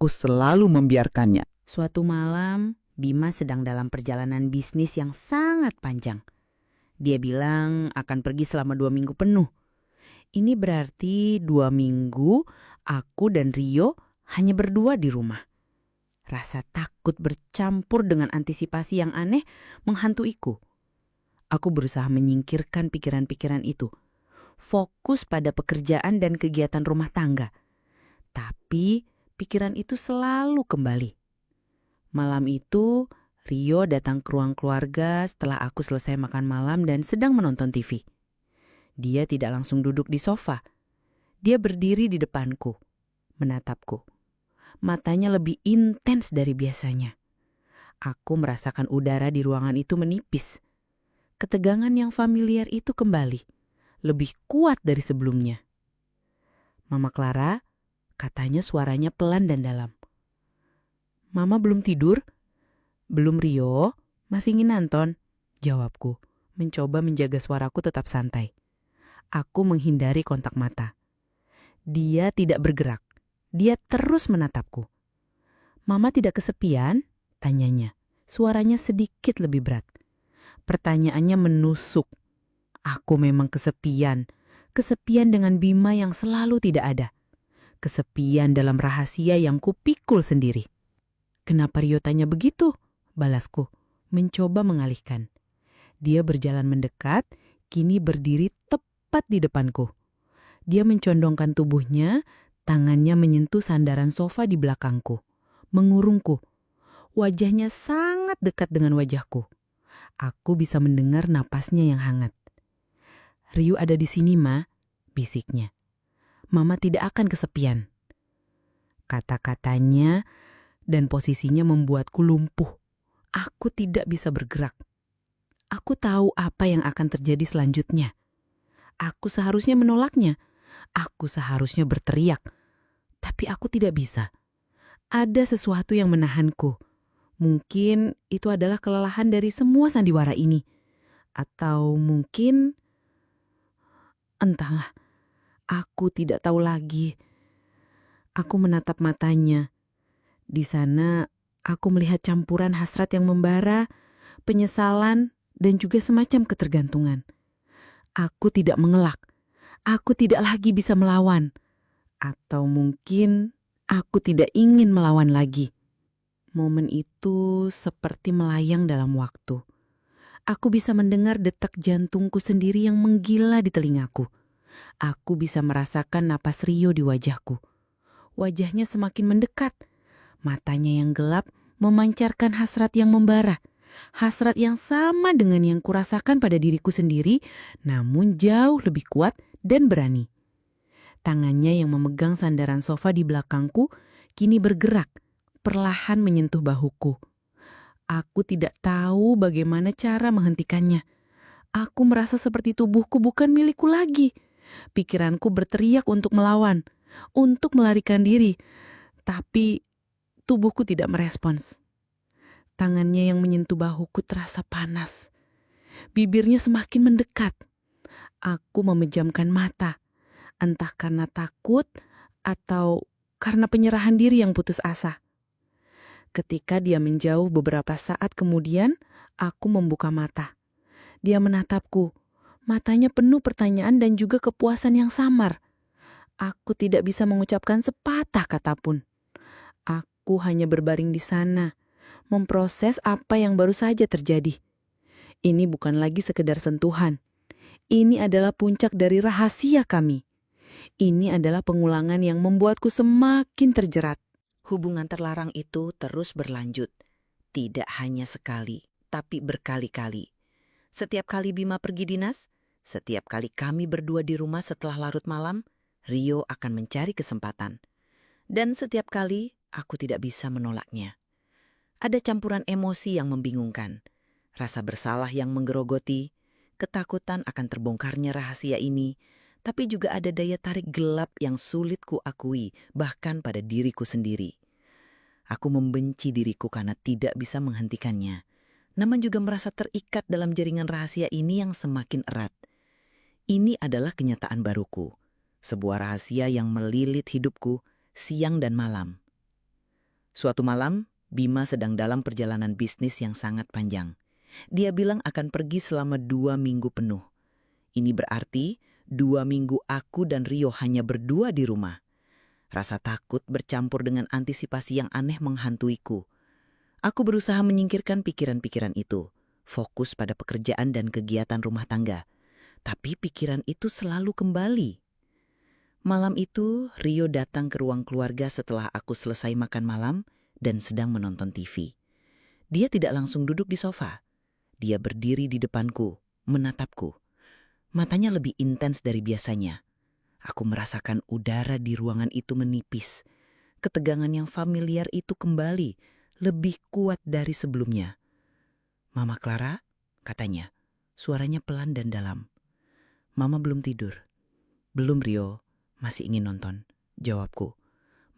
selalu membiarkannya. Suatu malam, Bima sedang dalam perjalanan bisnis yang sangat panjang. Dia bilang akan pergi selama 2 minggu penuh. Ini berarti 2 minggu aku dan Rio hanya berdua di rumah. Rasa takut bercampur dengan antisipasi yang aneh menghantuiku. Aku berusaha menyingkirkan pikiran-pikiran itu. Fokus pada pekerjaan dan kegiatan rumah tangga. Tapi pikiran itu selalu kembali. Malam itu, Rio datang ke ruang keluarga setelah aku selesai makan malam dan sedang menonton TV. Dia tidak langsung duduk di sofa. Dia berdiri di depanku, menatapku. Matanya lebih intens dari biasanya. Aku merasakan udara di ruangan itu menipis. Ketegangan yang familiar itu kembali, lebih kuat dari sebelumnya. Mama Clara, katanya suaranya pelan dan dalam. Mama belum tidur? Belum Rio, masih ingin nonton, jawabku, mencoba menjaga suaraku tetap santai. Aku menghindari kontak mata. Dia tidak bergerak, dia terus menatapku. Mama tidak kesepian? Tanyanya, suaranya sedikit lebih berat. Pertanyaannya menusuk. Aku memang kesepian dengan Bima yang selalu tidak ada. Kesepian dalam rahasia yang kupikul sendiri. Kenapa Rio tanya begitu? Balasku, mencoba mengalihkan. Dia berjalan mendekat, kini berdiri tepat di depanku. Dia mencondongkan tubuhnya, tangannya menyentuh sandaran sofa di belakangku, mengurungku. Wajahnya sangat dekat dengan wajahku. Aku bisa mendengar napasnya yang hangat. Rio ada di sini, Ma, bisiknya. Mama tidak akan kesepian. Kata-katanya dan posisinya membuatku lumpuh. Aku tidak bisa bergerak. Aku tahu apa yang akan terjadi selanjutnya. Aku seharusnya menolaknya. Aku seharusnya berteriak. Tapi aku tidak bisa. Ada sesuatu yang menahanku. Mungkin itu adalah kelelahan dari semua sandiwara ini. Atau mungkin... entahlah. Aku tidak tahu lagi. Aku menatap matanya. Di sana, aku melihat campuran hasrat yang membara, penyesalan, dan juga semacam ketergantungan. Aku tidak mengelak. Aku tidak lagi bisa melawan. Atau mungkin aku tidak ingin melawan lagi. Momen itu seperti melayang dalam waktu. Aku bisa mendengar detak jantungku sendiri yang menggila di telingaku. Aku bisa merasakan napas Rio di wajahku. Wajahnya semakin mendekat. Matanya yang gelap memancarkan hasrat yang membara. Hasrat yang sama dengan yang kurasakan pada diriku sendiri, namun jauh lebih kuat dan berani. Tangannya yang memegang sandaran sofa di belakangku kini bergerak, perlahan menyentuh bahuku. Aku tidak tahu bagaimana cara menghentikannya. Aku merasa seperti tubuhku bukan milikku lagi. Pikiranku berteriak untuk melawan, untuk melarikan diri. Tapi tubuhku tidak merespons. Tangannya yang menyentuh bahuku terasa panas. Bibirnya semakin mendekat. Aku memejamkan mata. Entah karena takut atau karena penyerahan diri yang putus asa. Ketika dia menjauh beberapa saat kemudian, aku membuka mata. Dia menatapku. Matanya penuh pertanyaan dan juga kepuasan yang samar. Aku tidak bisa mengucapkan sepatah kata pun. Aku hanya berbaring di sana, memproses apa yang baru saja terjadi. Ini bukan lagi sekedar sentuhan. Ini adalah puncak dari rahasia kami. Ini adalah pengulangan yang membuatku semakin terjerat. Hubungan terlarang itu terus berlanjut. Tidak hanya sekali, tapi berkali-kali. Setiap kali Bima pergi dinas, setiap kali kami berdua di rumah setelah larut malam, Rio akan mencari kesempatan. Dan setiap kali aku tidak bisa menolaknya. Ada campuran emosi yang membingungkan, rasa bersalah yang menggerogoti, ketakutan akan terbongkarnya rahasia ini, tapi juga ada daya tarik gelap yang sulit kuakui bahkan pada diriku sendiri. Aku membenci diriku karena tidak bisa menghentikannya, namun juga merasa terikat dalam jaringan rahasia ini yang semakin erat. Ini adalah kenyataan baruku, sebuah rahasia yang melilit hidupku siang dan malam. Suatu malam, Bima sedang dalam perjalanan bisnis yang sangat panjang. Dia bilang akan pergi selama 2 minggu penuh. Ini berarti 2 minggu aku dan Rio hanya berdua di rumah. Rasa takut bercampur dengan antisipasi yang aneh menghantuiku. Aku berusaha menyingkirkan pikiran-pikiran itu, fokus pada pekerjaan dan kegiatan rumah tangga. Tapi pikiran itu selalu kembali. Malam itu, Rio datang ke ruang keluarga setelah aku selesai makan malam dan sedang menonton TV. Dia tidak langsung duduk di sofa. Dia berdiri di depanku, menatapku. Matanya lebih intens dari biasanya. Aku merasakan udara di ruangan itu menipis. Ketegangan yang familiar itu kembali, lebih kuat dari sebelumnya. "Mama Clara," katanya. Suaranya pelan dan dalam. "Mama belum tidur." "Belum, Rio. Masih ingin nonton," jawabku.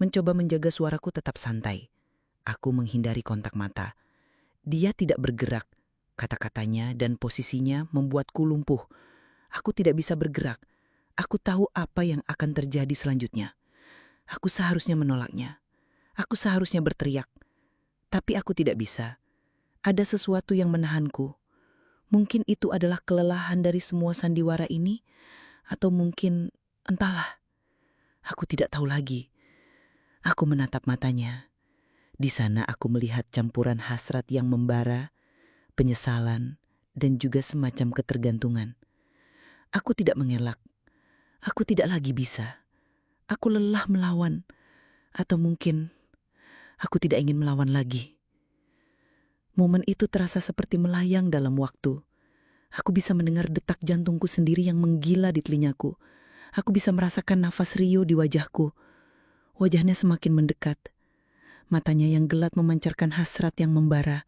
Mencoba menjaga suaraku tetap santai. Aku menghindari kontak mata. Dia tidak bergerak. Kata-katanya dan posisinya membuatku lumpuh. Aku tidak bisa bergerak. Aku tahu apa yang akan terjadi selanjutnya. Aku seharusnya menolaknya. Aku seharusnya berteriak. Tapi aku tidak bisa. Ada sesuatu yang menahanku. Mungkin itu adalah kelelahan dari semua sandiwara ini. Atau mungkin, entahlah. Aku tidak tahu lagi. Aku menatap matanya. Di sana aku melihat campuran hasrat yang membara, penyesalan, dan juga semacam ketergantungan. Aku tidak mengelak. Aku tidak lagi bisa. Aku lelah melawan. Atau mungkin aku tidak ingin melawan lagi. Momen itu terasa seperti melayang dalam waktu. Aku bisa mendengar detak jantungku sendiri yang menggila di telingaku. Aku bisa merasakan nafas Rio di wajahku. Wajahnya semakin mendekat. Matanya yang gelap memancarkan hasrat yang membara.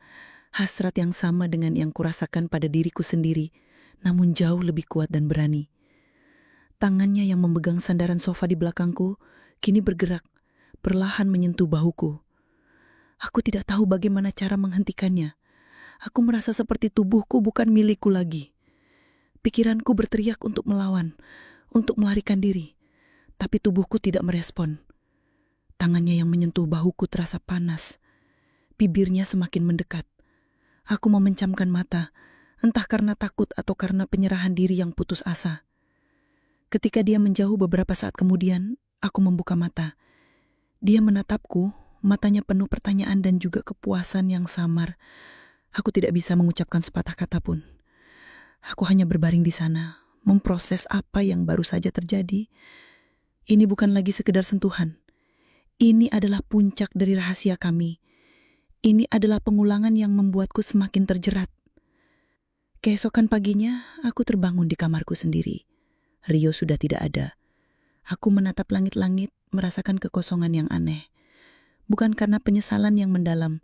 Hasrat yang sama dengan yang kurasakan pada diriku sendiri, namun jauh lebih kuat dan berani. Tangannya yang memegang sandaran sofa di belakangku kini bergerak, perlahan menyentuh bahuku. Aku tidak tahu bagaimana cara menghentikannya. Aku merasa seperti tubuhku bukan milikku lagi. Pikiranku berteriak untuk melawan, untuk melarikan diri. Tapi tubuhku tidak merespon. Tangannya yang menyentuh bahuku terasa panas. Bibirnya semakin mendekat. Aku memencamkan mata, entah karena takut atau karena penyerahan diri yang putus asa. Ketika dia menjauh beberapa saat kemudian, aku membuka mata. Dia menatapku, matanya penuh pertanyaan dan juga kepuasan yang samar. Aku tidak bisa mengucapkan sepatah kata pun. Aku hanya berbaring di sana, memproses apa yang baru saja terjadi. Ini bukan lagi sekedar sentuhan. Ini adalah puncak dari rahasia kami. Ini adalah pengulangan yang membuatku semakin terjerat. Keesokan paginya, aku terbangun di kamarku sendiri. Rio sudah tidak ada. Aku menatap langit-langit, merasakan kekosongan yang aneh. Bukan karena penyesalan yang mendalam,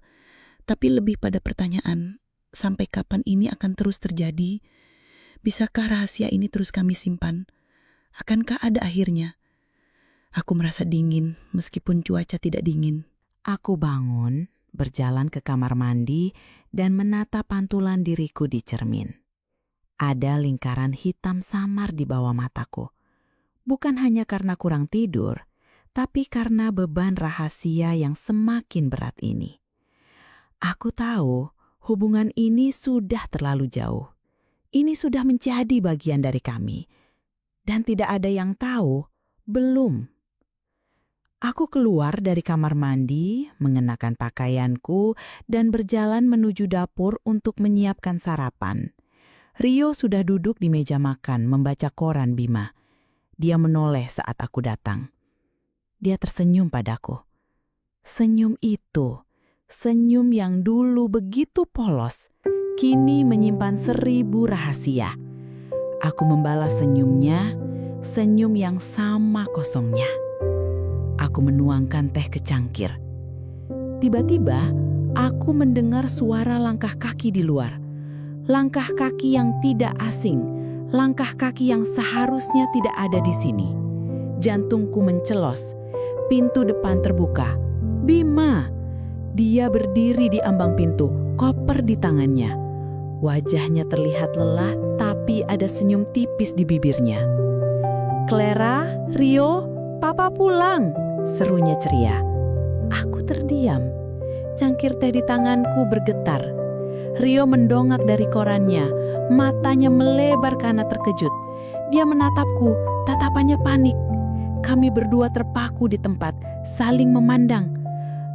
tapi lebih pada pertanyaan, sampai kapan ini akan terus terjadi? Bisakah rahasia ini terus kami simpan? Akankah ada akhirnya? Aku merasa dingin meskipun cuaca tidak dingin. Aku bangun, berjalan ke kamar mandi, dan menatap pantulan diriku di cermin. Ada lingkaran hitam samar di bawah mataku. Bukan hanya karena kurang tidur, tapi karena beban rahasia yang semakin berat ini. Aku tahu hubungan ini sudah terlalu jauh. Ini sudah menjadi bagian dari kami. Dan tidak ada yang tahu, belum. Aku keluar dari kamar mandi, mengenakan pakaianku, dan berjalan menuju dapur untuk menyiapkan sarapan. Rio sudah duduk di meja makan membaca koran Bima. Dia menoleh saat aku datang. Dia tersenyum padaku. Senyum itu, senyum yang dulu begitu polos, kini menyimpan 1000 rahasia. Aku membalas senyumnya, senyum yang sama kosongnya. Aku menuangkan teh ke cangkir. Tiba-tiba, aku mendengar suara langkah kaki di luar. Langkah kaki yang tidak asing, langkah kaki yang seharusnya tidak ada di sini. Jantungku mencelos, pintu depan terbuka. Bima! Dia berdiri di ambang pintu, koper di tangannya. Wajahnya terlihat lelah, tapi ada senyum tipis di bibirnya. "Clara, Rio, Papa pulang!" serunya ceria. Aku terdiam. Cangkir teh di tanganku bergetar. Rio mendongak dari korannya, matanya melebar karena terkejut. Dia menatapku, tatapannya panik. Kami berdua terpaku di tempat, saling memandang.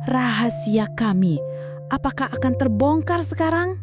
Rahasia kami, apakah akan terbongkar sekarang?